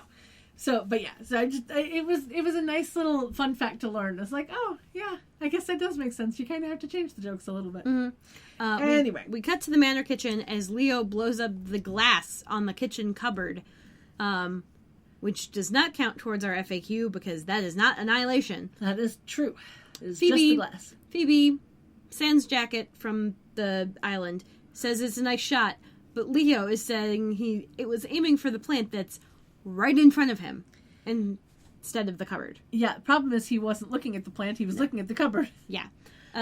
So it was a nice little fun fact to learn. It's like, oh yeah, I guess that does make sense. You kind of have to change the jokes a little bit. Mm-hmm. Anyway, we cut to the manor kitchen as Leo blows up the glass on the kitchen cupboard, which does not count towards our FAQ because that is not annihilation. That is true. It's Phoebe, just the glass. Phoebe, sans jacket from the island, says it's a nice shot, but Leo is saying it was aiming for the plant that's right in front of him instead of the cupboard. Yeah, the problem is he wasn't looking at the plant, he was looking at the cupboard. Yeah.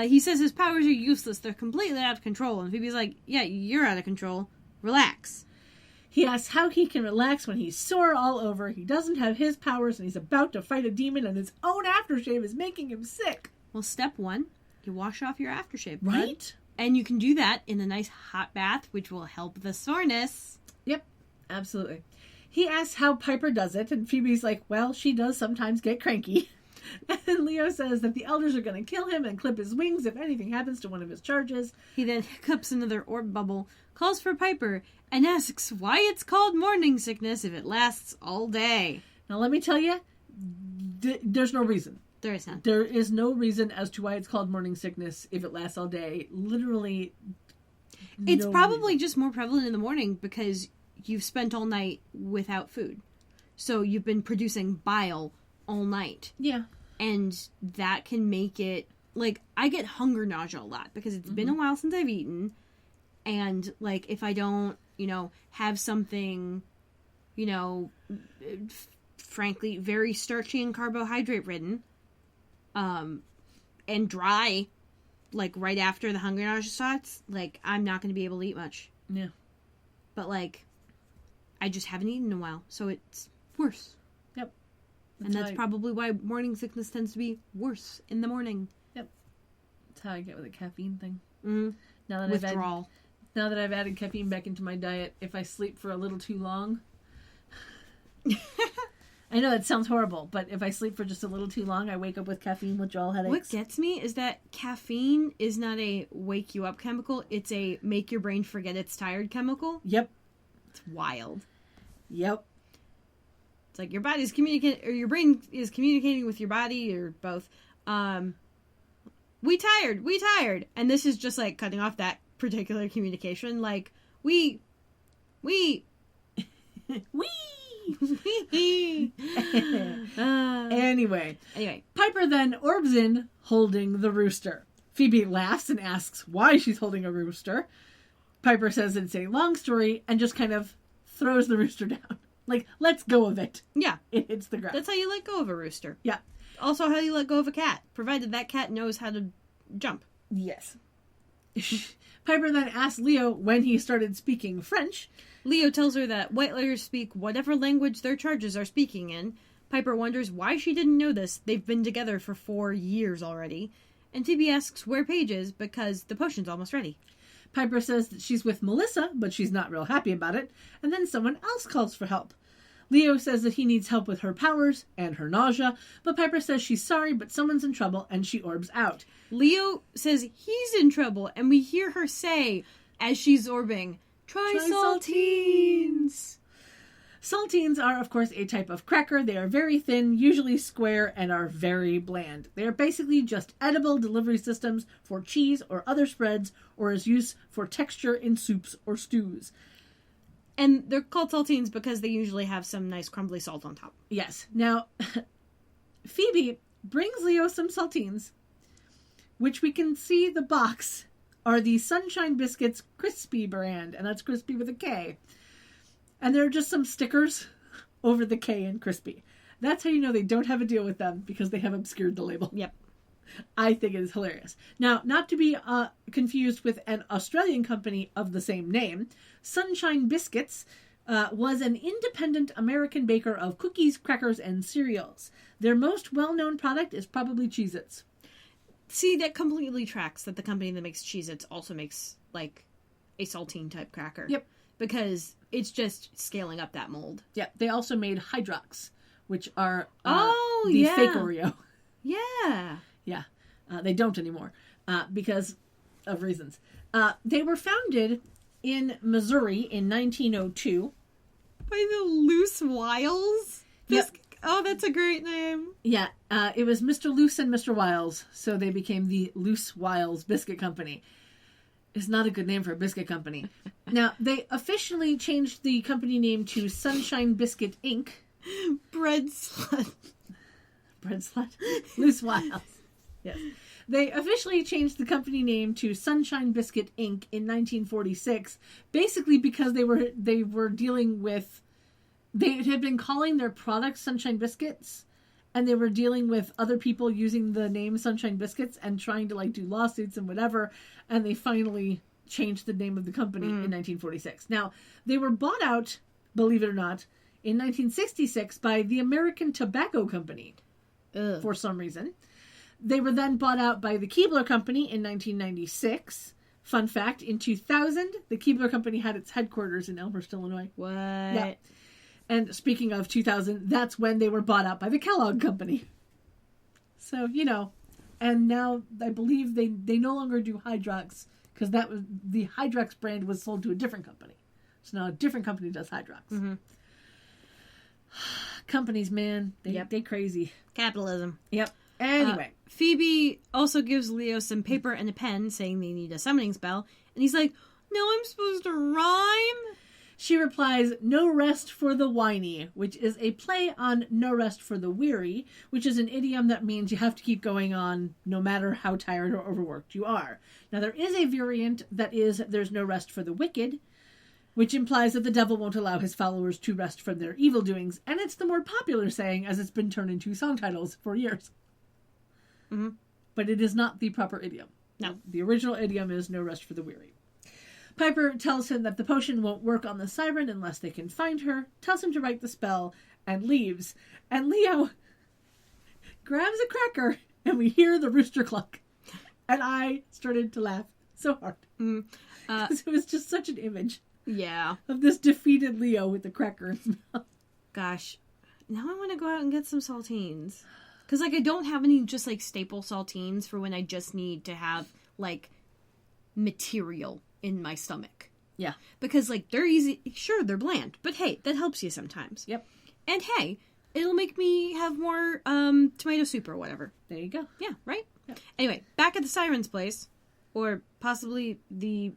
He says his powers are useless, they're completely out of control, and Phoebe's like, yeah, you're out of control. Relax. He asks how he can relax when he's sore all over, he doesn't have his powers, and he's about to fight a demon, and his own aftershave is making him sick. Well, step one, you wash off your aftershave. Right? Bud. And you can do that in a nice hot bath, which will help the soreness. Yep, absolutely. He asks how Piper does it, and Phoebe's like, well, she does sometimes get cranky. And Leo says that the elders are going to kill him and clip his wings if anything happens to one of his charges. He then hiccups another orb bubble, calls for Piper, and asks why it's called morning sickness if it lasts all day. Now, let me tell you, there's no reason. There is none. There is no reason as to why it's called morning sickness if it lasts all day. Literally, It's no probably reason. just more prevalent in the morning because you've spent all night without food. So you've been producing bile all night. Yeah. And that can make it, like, I get hunger nausea a lot because it's been a while since I've eaten. And, like, if I don't, have something, frankly, very starchy and carbohydrate ridden, and dry, like, right after the hunger nausea starts, like, I'm not going to be able to eat much. Yeah. But, like, I just haven't eaten in a while, so it's worse. Yep. And that's probably why morning sickness tends to be worse in the morning. Yep. That's how I get with the caffeine thing. Mm-hmm. Withdrawal. Now that I've added caffeine back into my diet, if I sleep for a little too long... I know that sounds horrible, but if I sleep for just a little too long, I wake up with caffeine withdrawal headaches. What gets me is that caffeine is not a wake you up chemical. It's a make your brain forget it's tired chemical. Yep. It's wild. Yep. It's like your body's communicating, or your brain is communicating with your body, or both. We tired. And this is just like cutting off that particular communication. Like, we. Anyway, Piper then orbs in holding the rooster. Phoebe laughs and asks why she's holding a rooster. Piper says it's a long story and just kind of throws the rooster down. Like, let's go of it. Yeah. It hits the ground. That's how you let go of a rooster. Yeah. Also how you let go of a cat, provided that cat knows how to jump. Yes. Piper then asks Leo when he started speaking French. Leo tells her that Whitelayers speak whatever language their charges are speaking in. Piper wonders why she didn't know this. They've been together for 4 years already. And Phoebe asks where Paige is because the potion's almost ready. Piper says that she's with Melissa, but she's not real happy about it. And then someone else calls for help. Leo says that he needs help with her powers and her nausea, but Piper says she's sorry, but someone's in trouble, and she orbs out. Leo says he's in trouble, and we hear her say, as she's orbing, Try saltines! Saltines are, of course, a type of cracker. They are very thin, usually square, and are very bland. They are basically just edible delivery systems for cheese or other spreads, or as use for texture in soups or stews. And they're called saltines because they usually have some nice crumbly salt on top. Yes. Now, Phoebe brings Leo some saltines, which we can see the box are the Sunshine Biscuits Crispy brand, and that's crispy with a K. And there are just some stickers over the K in crispy. That's how you know they don't have a deal with them, because they have obscured the label. Yep. I think it is hilarious. Now, not to be confused with an Australian company of the same name, Sunshine Biscuits was an independent American baker of cookies, crackers, and cereals. Their most well-known product is probably Cheez-Its. See, that completely tracks that the company that makes Cheez-Its also makes, like, a saltine-type cracker. Yep. Because it's just scaling up that mold. Yeah, they also made Hydrox, which are yeah. fake Oreo. Yeah. Yeah, they don't anymore because of reasons. They were founded in Missouri in 1902. By the Loose Wiles? Yep. Oh, that's a great name. Yeah, it was Mr. Loose and Mr. Wiles, so they became the Loose Wiles Biscuit Company. It's not a good name for a biscuit company. Now, they officially changed the company name to Sunshine Biscuit Inc. Bread slut. Bread slut? Loose Wiles. Yes. They officially changed the company name to Sunshine Biscuit Inc. in 1946, basically because they were dealing with... They had been calling their products Sunshine Biscuits, and they were dealing with other people using the name Sunshine Biscuits and trying to, like, do lawsuits and whatever, and they finally changed the name of the company in 1946. Now, they were bought out, believe it or not, in 1966 by the American Tobacco Company for some reason. They were then bought out by the Keebler Company in 1996. Fun fact, in 2000, the Keebler Company had its headquarters in Elmhurst, Illinois. What? Yeah. And speaking of 2000, that's when they were bought out by the Kellogg Company. So, and now I believe they no longer do Hydrox because the Hydrox brand was sold to a different company. So now a different company does Hydrox. Mm-hmm. Companies, man, they crazy. Capitalism. Yep. Anyway. Phoebe also gives Leo some paper and a pen saying they need a summoning spell. And he's like, no, I'm supposed to rhyme? She replies, no rest for the whiny, which is a play on no rest for the weary, which is an idiom that means you have to keep going on no matter how tired or overworked you are. Now, there is a variant that is there's no rest for the wicked, which implies that the devil won't allow his followers to rest from their evil doings, and it's the more popular saying as it's been turned into song titles for years. Mm-hmm. But it is not the proper idiom. No. The original idiom is no rest for the weary. Piper tells him that the potion won't work on the Siren unless they can find her, tells him to write the spell, and leaves. And Leo grabs a cracker, and we hear the rooster cluck. And I started to laugh so hard. Because it was just such an image. Yeah. Of this defeated Leo with the cracker in his mouth. Gosh. Now I want to go out and get some saltines. Because, I don't have any just, staple saltines for when I just need to have, material in my stomach. Yeah. Because, they're easy. Sure, they're bland. But, hey, that helps you sometimes. Yep. And, hey, it'll make me have more tomato soup or whatever. There you go. Yeah, right? Yep. Anyway, back at the Siren's place, or possibly the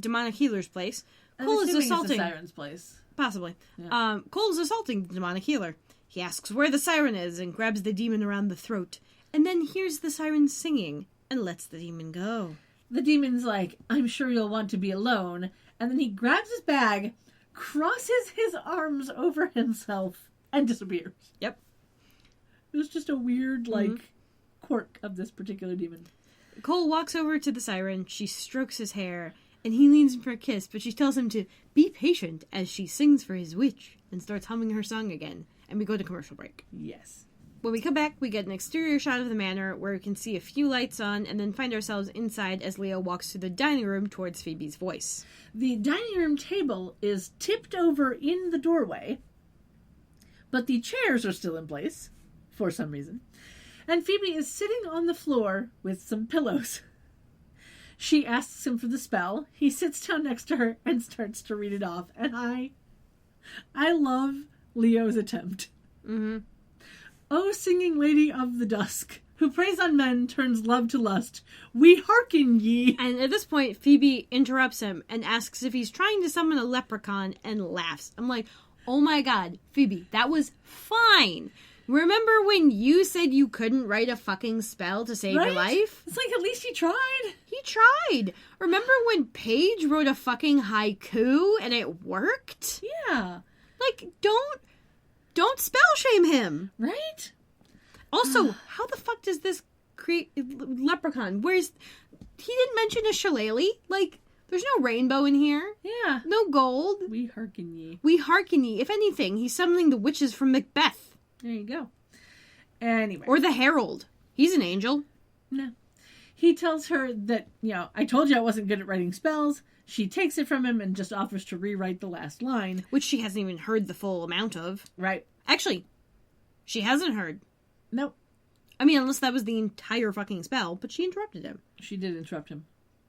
demonic healer's place, Cole is assaulting... the Siren's place. Possibly. Yeah. Cole is assaulting the demonic healer. He asks where the Siren is and grabs the demon around the throat. And then hears the Siren singing and lets the demon go. The demon's like, I'm sure you'll want to be alone. And then he grabs his bag, crosses his arms over himself, and disappears. Yep. It was just a weird, quirk of this particular demon. Cole walks over to the Siren. She strokes his hair, and he leans in for a kiss, but she tells him to be patient as she sings for his witch and starts humming her song again. And we go to commercial break. Yes. When we come back, we get an exterior shot of the manor where we can see a few lights on and then find ourselves inside as Leo walks through the dining room towards Phoebe's voice. The dining room table is tipped over in the doorway, but the chairs are still in place for some reason. And Phoebe is sitting on the floor with some pillows. She asks him for the spell. He sits down next to her and starts to read it off. And I love Leo's attempt. Mm-hmm. O singing lady of the dusk, who preys on men, turns love to lust, we hearken ye. And at this point, Phoebe interrupts him and asks if he's trying to summon a leprechaun and laughs. I'm like, oh my god, Phoebe, that was fine. Remember when you said you couldn't write a fucking spell to save your life? It's like, at least he tried. He tried. Remember when Paige wrote a fucking haiku and it worked? Yeah. Don't spell shame him. Right? Also, how the fuck does this create leprechaun? He didn't mention a shillelagh. There's no rainbow in here. Yeah. No gold. We hearken ye. We hearken ye. If anything, he's summoning the witches from Macbeth. There you go. Anyway. Or the Herald. He's an angel. No. He tells her that, I told you I wasn't good at writing spells. She takes it from him and just offers to rewrite the last line. Which she hasn't even heard the full amount of. Right. Actually, she hasn't heard. Nope. I mean, unless that was the entire fucking spell, but she interrupted him. She did interrupt him.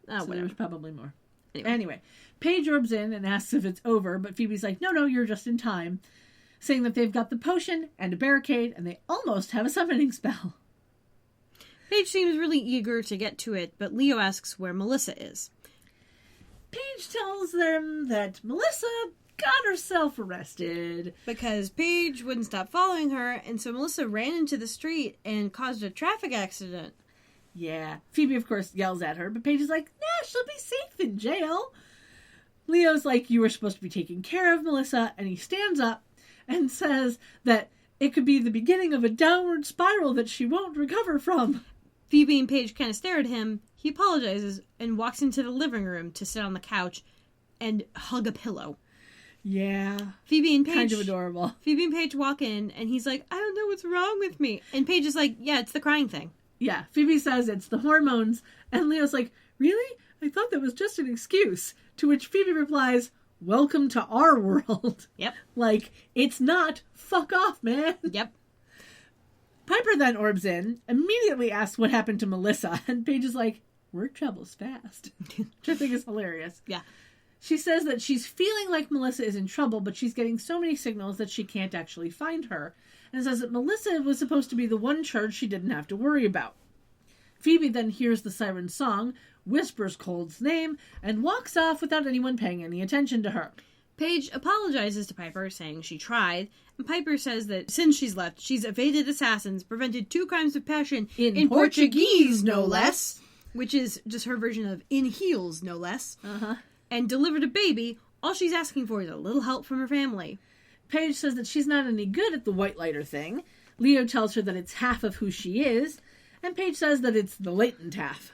Oh, so whatever. there was probably more. Anyway, Paige orbs in and asks if it's over, but Phoebe's like, no, you're just in time. Saying that they've got the potion and a barricade, and they almost have a summoning spell. Paige seems really eager to get to it, but Leo asks where Melissa is. Paige tells them that Melissa got herself arrested. Because Paige wouldn't stop following her, and so Melissa ran into the street and caused a traffic accident. Yeah. Phoebe, of course, yells at her, but Paige is like, she'll be safe in jail. Leo's like, you were supposed to be taking care of Melissa, and he stands up and says that it could be the beginning of a downward spiral that she won't recover from. Phoebe and Paige kind of stare at him. He apologizes and walks into the living room to sit on the couch and hug a pillow. Yeah. Phoebe and Paige... Kind of adorable. Phoebe and Paige walk in, and he's like, I don't know what's wrong with me. And Paige is like, yeah, it's the crying thing. Yeah. Phoebe says it's the hormones, and Leo's like, really? I thought that was just an excuse. To which Phoebe replies, welcome to our world. Yep. It's not. Fuck off, man. Yep. Piper then orbs in, immediately asks what happened to Melissa, and Paige is like, word travels fast. Which I think is hilarious. Yeah. She says that she's feeling like Melissa is in trouble, but she's getting so many signals that she can't actually find her, and says that Melissa was supposed to be the one charge she didn't have to worry about. Phoebe then hears the siren song, whispers Cole's name, and walks off without anyone paying any attention to her. Paige apologizes to Piper, saying she tried, and Piper says that since she's left, she's evaded assassins, prevented 2 crimes of passion in Portuguese, no less, which is just her version of in heels, no less, and delivered a baby. All she's asking for is a little help from her family. Paige says that she's not any good at the white lighter thing. Leo tells her that it's half of who she is, and Paige says that it's the latent half.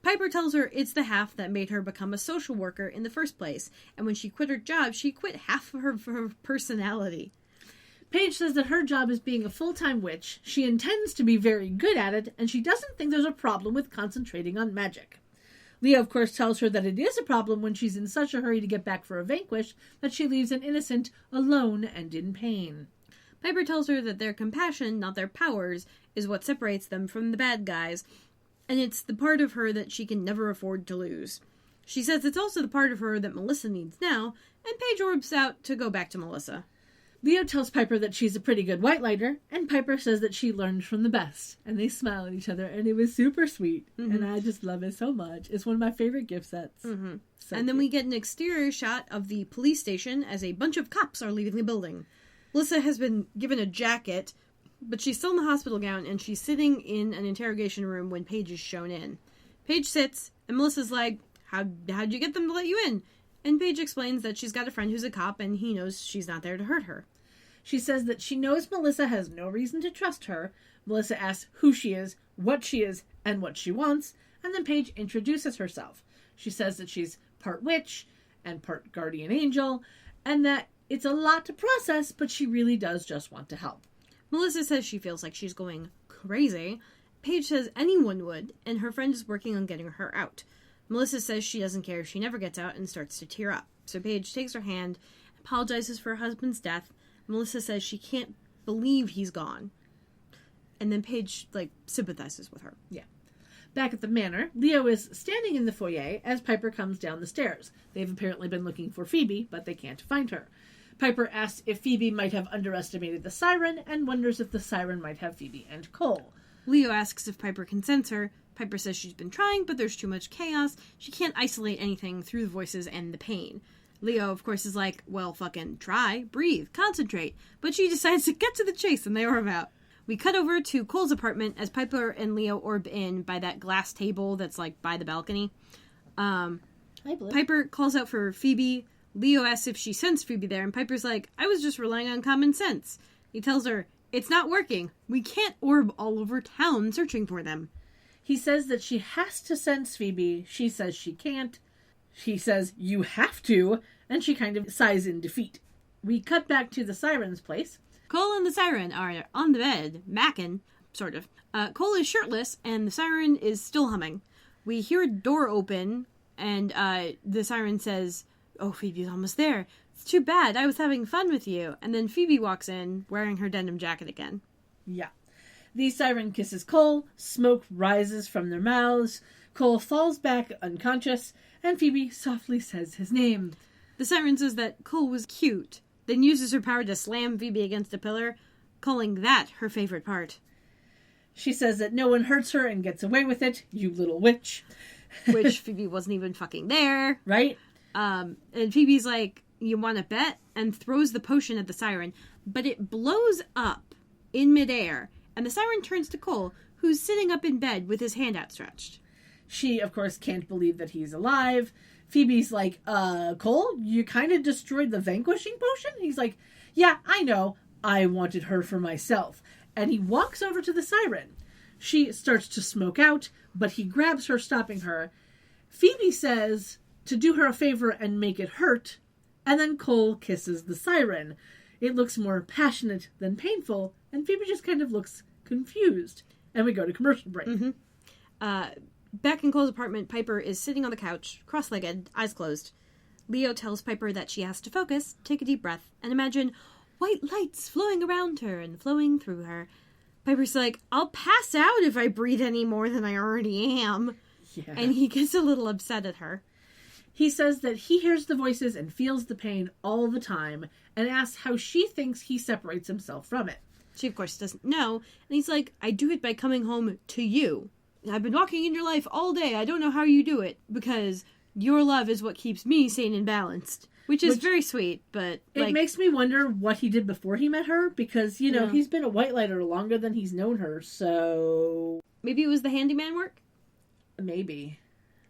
Piper tells her it's the half that made her become a social worker in the first place, and when she quit her job, she quit half of her personality. Paige says that her job is being a full-time witch, she intends to be very good at it, and she doesn't think there's a problem with concentrating on magic. Leo, of course, tells her that it is a problem when she's in such a hurry to get back for a vanquish that she leaves an innocent alone and in pain. Piper tells her that their compassion, not their powers, is what separates them from the bad guys, and it's the part of her that she can never afford to lose. She says it's also the part of her that Melissa needs now, and Paige orbs out to go back to Melissa. Leo tells Piper that she's a pretty good white lighter, and Piper says that she learned from the best. And they smile at each other, and it was super sweet. And I just love it so much. It's one of my favorite gift sets. So and cute. then we get an exterior shot of the police station as a bunch of cops are leaving the building. Melissa has been given a jacket, but she's still in the hospital gown, and she's sitting in an interrogation room when Paige is shown in. Paige sits, and Melissa's like, how'd you get them to let you in? And Paige explains that she's got a friend who's a cop, and he knows she's not there to hurt her. She says that she knows Melissa has no reason to trust her. Melissa asks who she is, and what she wants, and then Paige introduces herself. She says that she's part witch and part guardian angel, and that it's a lot to process, but she really does just want to help. Melissa says she feels like she's going crazy. Paige says anyone would, and her friend is working on getting her out. Melissa says she doesn't care if she never gets out and starts to tear up. So Paige takes her hand, apologizes for her husband's death. Melissa says she can't believe he's gone. And then Paige, sympathizes with her. Yeah. Back at the manor, Leo is standing in the foyer as Piper comes down the stairs. They've apparently been looking for Phoebe, but they can't find her. Piper asks if Phoebe might have underestimated the Siren, and wonders if the Siren might have Phoebe and Cole. Leo asks if Piper can sense her. Piper says she's been trying, but there's too much chaos. She can't isolate anything through the voices and the pain. Leo, of course, is like, well, fucking try, breathe, concentrate. But she decides to get to the chase, and they orb out. We cut over to Cole's apartment as Piper and Leo orb in by that glass table that's, by the balcony. Piper calls out for Phoebe. Leo asks if she sensed Phoebe there, and Piper's like, I was just relying on common sense. He tells her, it's not working. We can't orb all over town searching for them. He says that she has to sense Phoebe. She says she can't. She says, you have to, and she kind of sighs in defeat. We cut back to the Siren's place. Cole and the Siren are on the bed, macking, sort of. Cole is shirtless, and the Siren is still humming. We hear a door open, and the Siren says, oh, Phoebe's almost there. It's too bad. I was having fun with you. And then Phoebe walks in, wearing her denim jacket again. Yeah. The Siren kisses Cole. Smoke rises from their mouths. Cole falls back unconscious, and Phoebe softly says his name. The Siren says that Cole was cute, then uses her power to slam Phoebe against a pillar, calling that her favorite part. She says that no one hurts her and gets away with it, you little witch. Which Phoebe wasn't even fucking there. Right? And Phoebe's like, you want to bet? And throws the potion at the Siren, but it blows up in midair, and the Siren turns to Cole, who's sitting up in bed with his hand outstretched. She, of course, can't believe that he's alive. Phoebe's like, Cole, you kind of destroyed the vanquishing potion? He's like, yeah, I know. I wanted her for myself. And he walks over to the Siren. She starts to smoke out, but he grabs her, stopping her. Phoebe says to do her a favor and make it hurt, and then Cole kisses the Siren. It looks more passionate than painful, and Phoebe just kind of looks confused. And we go to commercial break. Back in Cole's apartment, Piper is sitting on the couch, cross-legged, eyes closed. Leo tells Piper that she has to focus, take a deep breath, and imagine white lights flowing around her and flowing through her. Piper's like, I'll pass out if I breathe any more than I already am. Yeah. And he gets a little upset at her. He says that he hears the voices and feels the pain all the time and asks how she thinks he separates himself from it. She, of course, doesn't know. And he's like, I do it by coming home to you. I've been walking in your life all day. I don't know how you do it because your love is what keeps me sane and balanced. Which is very sweet, but... It makes me wonder what he did before he met her because, you know, he's been a white lighter longer than he's known her, so... Maybe it was the handyman work? Maybe.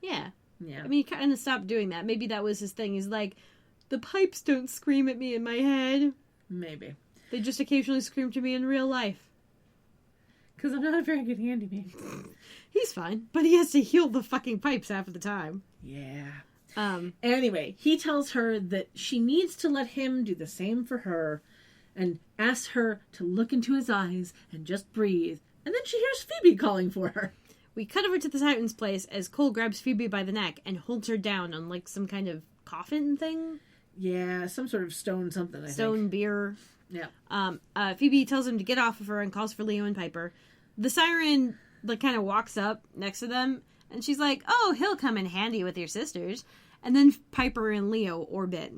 Yeah. Yeah. I mean, he kind of stopped doing that. Maybe that was his thing. He's like, the pipes don't scream at me in my head. Maybe. They just occasionally scream to me in real life. Because I'm not a very good handyman. He's fine, but he has to heal the fucking pipes half of the time. Yeah. Anyway, he tells her that she needs to let him do the same for her and asks her to look into his eyes and just breathe. And then she hears Phoebe calling for her. We cut over to the Siren's place as Cole grabs Phoebe by the neck and holds her down on like some kind of coffin thing. Yeah, some sort of stone something, I think. Stone beer. Yeah. Phoebe tells him to get off of her and calls for Leo and Piper. The Siren like kind of walks up next to them and she's like, oh, he'll come in handy with your sisters. And then Piper and Leo orbit.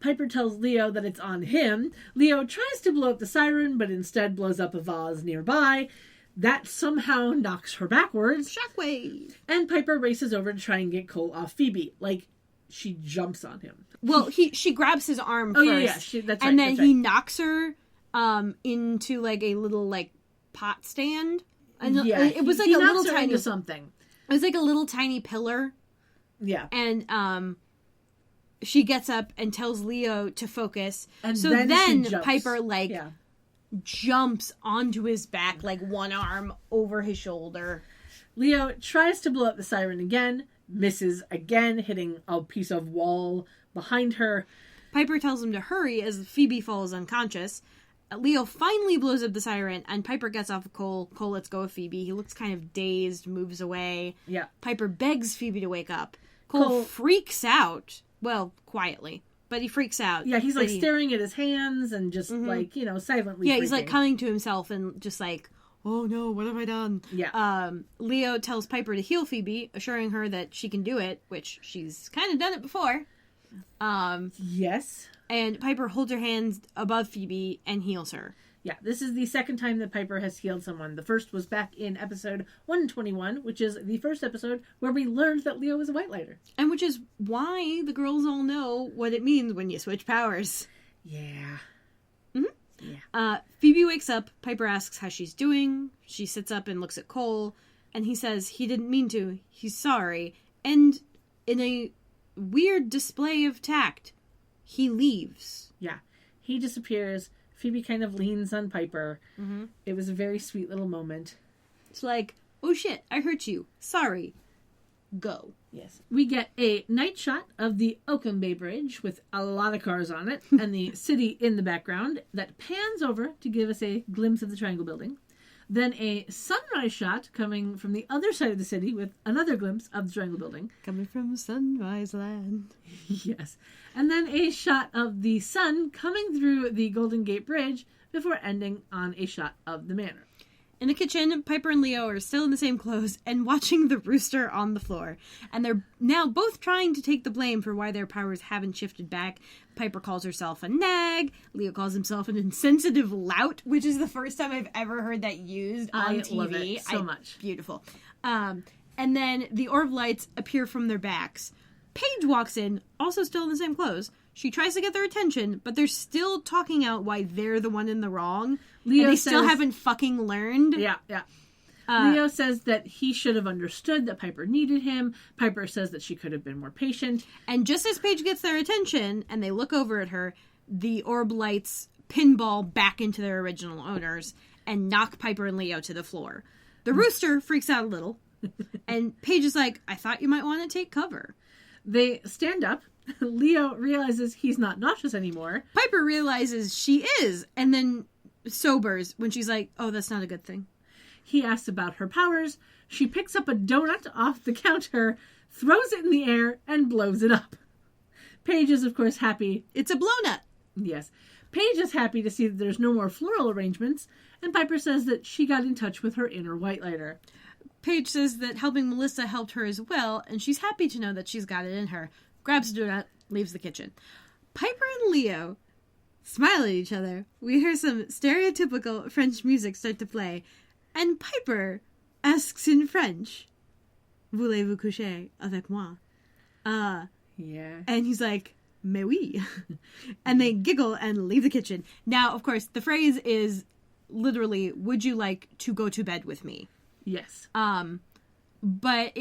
Piper tells Leo that it's on him. Leo tries to blow up the Siren, but instead blows up a vase nearby. That somehow knocks her backwards. Shockwave! And Piper races over to try and get Cole off Phoebe. Like, she jumps on him. Well, she grabs his arm first. Yeah. That's right. And then he knocks her into, like, a little, like, pot stand. And yeah. It was like he a knocks little her tiny... into something. It was like a little tiny pillar. Yeah. And she gets up and tells Leo to focus. And so then Piper jumps onto his back, like one arm over his shoulder. Leo tries to blow up the Siren again, misses again, hitting a piece of wall behind her. Piper tells him to hurry as Phoebe falls unconscious. Leo finally blows up the Siren, and Piper gets off of Cole. Cole lets go of Phoebe. He looks kind of dazed, moves away. Yeah. Piper begs Phoebe to wake up. Cole freaks out. Well, quietly. But he freaks out. Yeah, he's like staring at his hands and just like, you know, silently Yeah, freaking. he's like coming to himself and just like, oh no, what have I done? Yeah. Leo tells Piper to heal Phoebe, assuring her that she can do it, which she's kind of done it before. Yes. And Piper holds her hands above Phoebe and heals her. Yeah, this is the second time that Piper has healed someone. The first was back in episode 121, which is the first episode where we learned that Leo was a white lighter. And which is why the girls all know what it means when you switch powers. Yeah. Mm-hmm. Yeah. Phoebe wakes up. Piper asks how she's doing. She sits up and looks at Cole. And he says he didn't mean to. He's sorry. And in a weird display of tact, he leaves. Yeah. He disappears. Phoebe kind of leans on Piper. Mm-hmm. It was a very sweet little moment. It's like, oh shit, I hurt you. Sorry. Go. Yes. We get a night shot of the Oakham Bay Bridge with a lot of cars on it and the city in the background that pans over to give us a glimpse of the Triangle Building. Then a sunrise shot coming from the other side of the city with another glimpse of the Triangle Building. Coming from Sunrise Land. Yes. And then a shot of the sun coming through the Golden Gate Bridge before ending on a shot of the manor. In the kitchen, Piper and Leo are still in the same clothes and watching the rooster on the floor. And they're now both trying to take the blame for why their powers haven't shifted back. Piper calls herself a nag. Leo calls himself an insensitive lout, which is the first time I've ever heard that used on TV. I love it so much. Beautiful. And then the orb lights appear from their backs. Paige walks in, also still in the same clothes. She tries to get their attention, but they're still talking out why they're the one in the wrong. Leo and still haven't fucking learned. Yeah. Leo says that he should have understood that Piper needed him. Piper says that she could have been more patient. And just as Paige gets their attention and they look over at her, the orb lights pinball back into their original owners and knock Piper and Leo to the floor. The rooster freaks out a little, and Paige is like, I thought you might want to take cover. They stand up. Leo realizes he's not nauseous anymore. Piper realizes she is, and then sobers when she's like, oh, that's not a good thing. He asks about her powers. She picks up a donut off the counter, throws it in the air, and blows it up. Paige is, of course, happy. It's a blow nut. Yes. Paige is happy to see that there's no more floral arrangements, and Piper says that she got in touch with her inner white lighter. Paige says that helping Melissa helped her as well, and she's happy to know that she's got it in her. Grabs a donut, leaves the kitchen. Piper and Leo smile at each other. We hear some stereotypical French music start to play, and Piper asks in French, "Voulez-vous coucher avec moi?" Yeah. And he's like, "Mais oui." And they giggle and leave the kitchen. Now, of course, the phrase is literally, "Would you like to go to bed with me?" Yes. But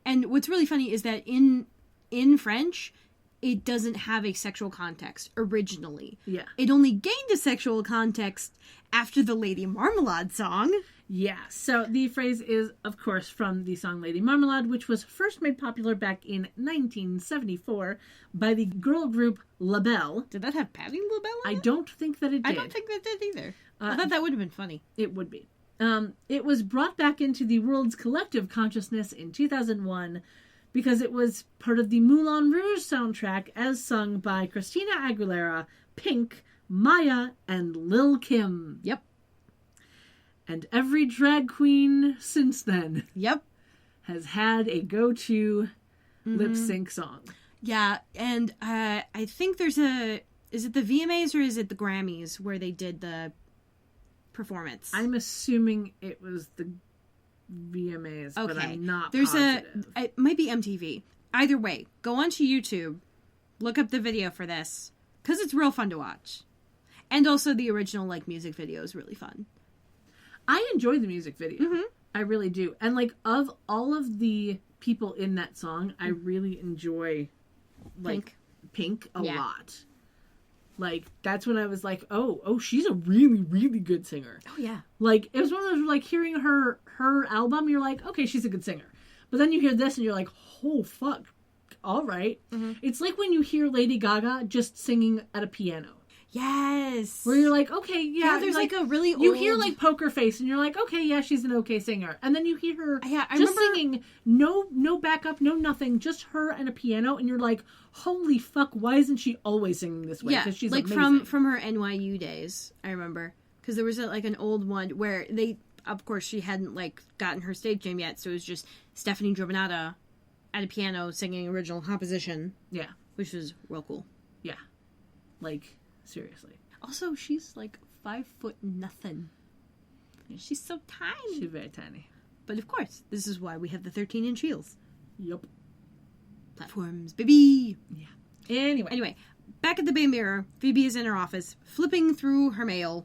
and what's really funny is that in French, it doesn't have a sexual context originally. Yeah. It only gained a sexual context after the Lady Marmalade song. Yeah. So the phrase is, of course, from the song Lady Marmalade, which was first made popular back in 1974 by the girl group La Belle. Did that have Patti LaBelle in it? I don't think that it did. I don't think that did either. I thought that would have been funny. It would be. It was brought back into the world's collective consciousness in 2001 because it was part of the Moulin Rouge soundtrack as sung by Christina Aguilera, Pink, Maya, and Lil' Kim. Yep. And every drag queen since then Yep. has had a go-to lip sync song. Yeah, and I think there's is it the VMAs or is it the Grammys where they did the performance? I'm assuming it was the VMAs, but I'm not positive. It might be MTV. Either way, go onto YouTube, look up the video for this, because it's real fun to watch. And also the original, music video is really fun. I enjoy the music video. Mm-hmm. I really do. And, of all of the people in that song, I really enjoy, Pink a lot. That's when I was like, oh, she's a really, really good singer. Oh, yeah. It was one of those, hearing her album, you're like, okay, she's a good singer. But then you hear this and you're like, oh, fuck. All right. Mm-hmm. It's like when you hear Lady Gaga just singing at a piano. Yes. Where you're like, okay, yeah. Yeah, there's a really old... You hear Poker Face and you're like, okay, yeah, she's an okay singer. And then you hear her I just remember... singing, no backup, no nothing, just her and a piano. And you're like, holy fuck, why isn't she always singing this way? Because she's amazing. from her NYU days, I remember. Because there was an old one where they, of course, she hadn't gotten her stage name yet. So it was just Stephanie Giovannato at a piano singing original composition. Yeah. Which was real cool. Yeah. Seriously. Also, she's 5 foot nothing. She's so tiny. She's very tiny. But of course, this is why we have the 13-inch wheels. Yup. Platforms, baby. Yeah. Anyway, back at the Bay Mirror, Phoebe is in her office, flipping through her mail.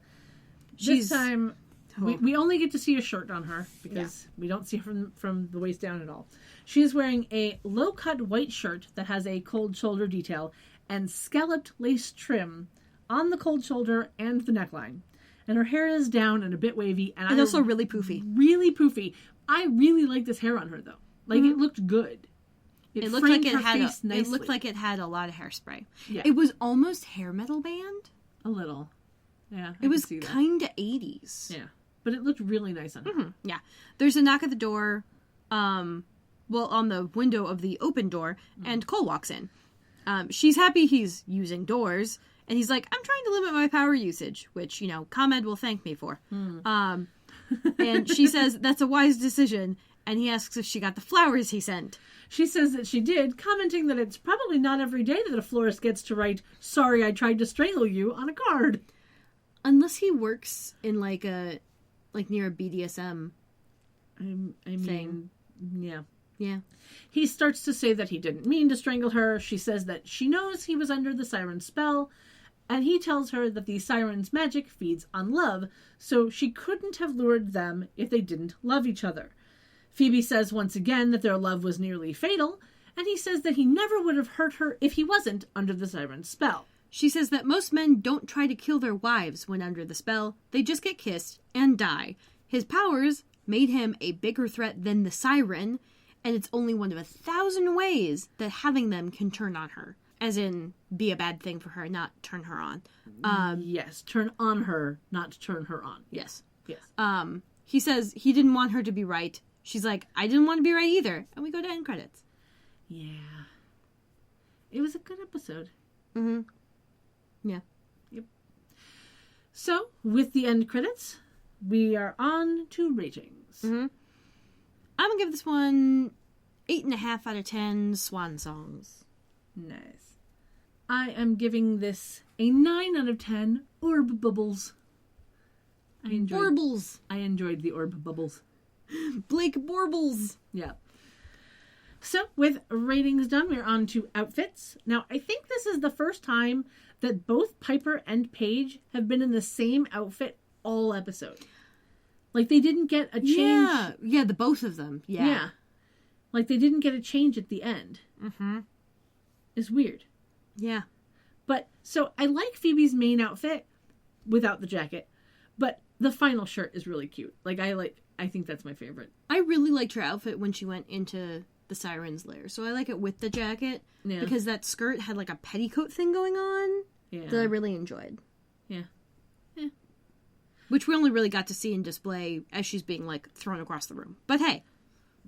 This time, we only get to see a shirt on her because we don't see her from the waist down at all. She's wearing a low-cut white shirt that has a cold shoulder detail and scalloped lace trim on the cold shoulder and the neckline. And her hair is down and a bit wavy. And also really poofy. Really poofy. I really like this hair on her, though. It looked good. It looked like it had it looked like it had a lot of hairspray. Yeah. It was almost hair metal band. A little. Yeah. It was kind of 80s. Yeah. But it looked really nice on her. Mm-hmm. Yeah. There's a knock at the door, on the window of the open door, and Cole walks in. She's happy he's using doors, and he's like, I'm trying to limit my power usage, which, ComEd will thank me for. And she says that's a wise decision, and he asks if she got the flowers he sent. She says that she did, commenting that it's probably not every day that a florist gets to write, sorry I tried to strangle you, on a card. Unless he works in, near a BDSM thing. Yeah. Yeah. He starts to say that he didn't mean to strangle her. She says that she knows he was under the siren spell, and he tells her that the siren's magic feeds on love, so she couldn't have lured them if they didn't love each other. Phoebe says once again that their love was nearly fatal, and he says that he never would have hurt her if he wasn't under the siren's spell. She says that most men don't try to kill their wives when under the spell. They just get kissed and die. His powers made him a bigger threat than the siren, and it's only one of 1,000 ways that having them can turn on her. As in, be a bad thing for her, not turn her on. Yes, turn on her, not turn her on. Yes. Yes. He says he didn't want her to be right. She's like, I didn't want to be right either. And we go to end credits. Yeah. It was a good episode. Mm-hmm. Yeah. Yep. So, with the end credits, we are on to ratings. Mm-hmm. I'm going to give this one 8.5 out of 10 swan songs. Nice. I am giving this a 9 out of 10 orb bubbles. Borbles. I enjoyed the orb bubbles. Blake Borbles. Yeah. So, with ratings done, we're on to outfits. Now, I think this is the first time that both Piper and Paige have been in the same outfit all episode. Like, they didn't get a change. Yeah, the both of them. Yeah. Like, they didn't get a change at the end. Mm-hmm. It's weird. Yeah. But, so, I like Phoebe's main outfit without the jacket. But the final shirt is really cute. I think that's my favorite. I really liked her outfit when she went into the Siren's lair. So I like it with the jacket. Yeah. Because that skirt had like a petticoat thing going on. Yeah. That I really enjoyed. Yeah. Which we only really got to see in display as she's being, like, thrown across the room. But hey.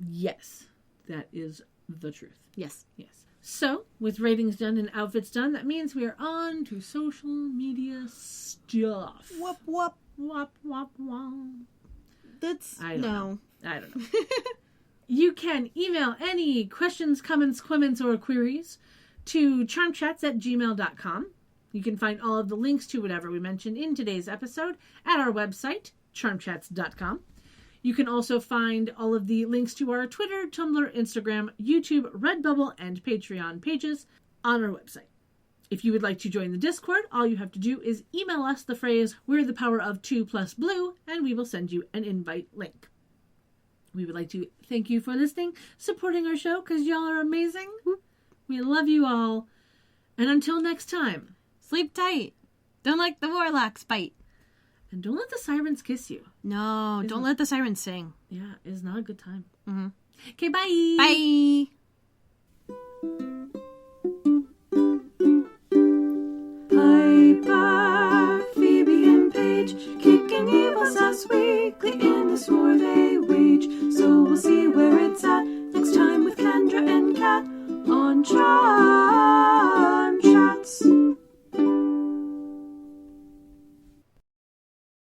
Yes. That is the truth. Yes. Yes. So, with ratings done and outfits done, that means we are on to social media stuff. Whoop, whoop. Wop, wop, wop. I don't know. You can email any questions, comments, or queries to charmchats@gmail.com. You can find all of the links to whatever we mentioned in today's episode at our website, charmchats.com. You can also find all of the links to our Twitter, Tumblr, Instagram, YouTube, Redbubble, and Patreon pages on our website. If you would like to join the Discord, all you have to do is email us the phrase, "We're the power of 2 plus blue," and we will send you an invite link. We would like to thank you for listening, supporting our show, because y'all are amazing. We love you all. And until next time, sleep tight. Don't let the warlocks bite. And don't let the sirens kiss you. No, don't let the sirens sing. Yeah, it's not a good time. Mm-hmm. Okay, bye. Bye.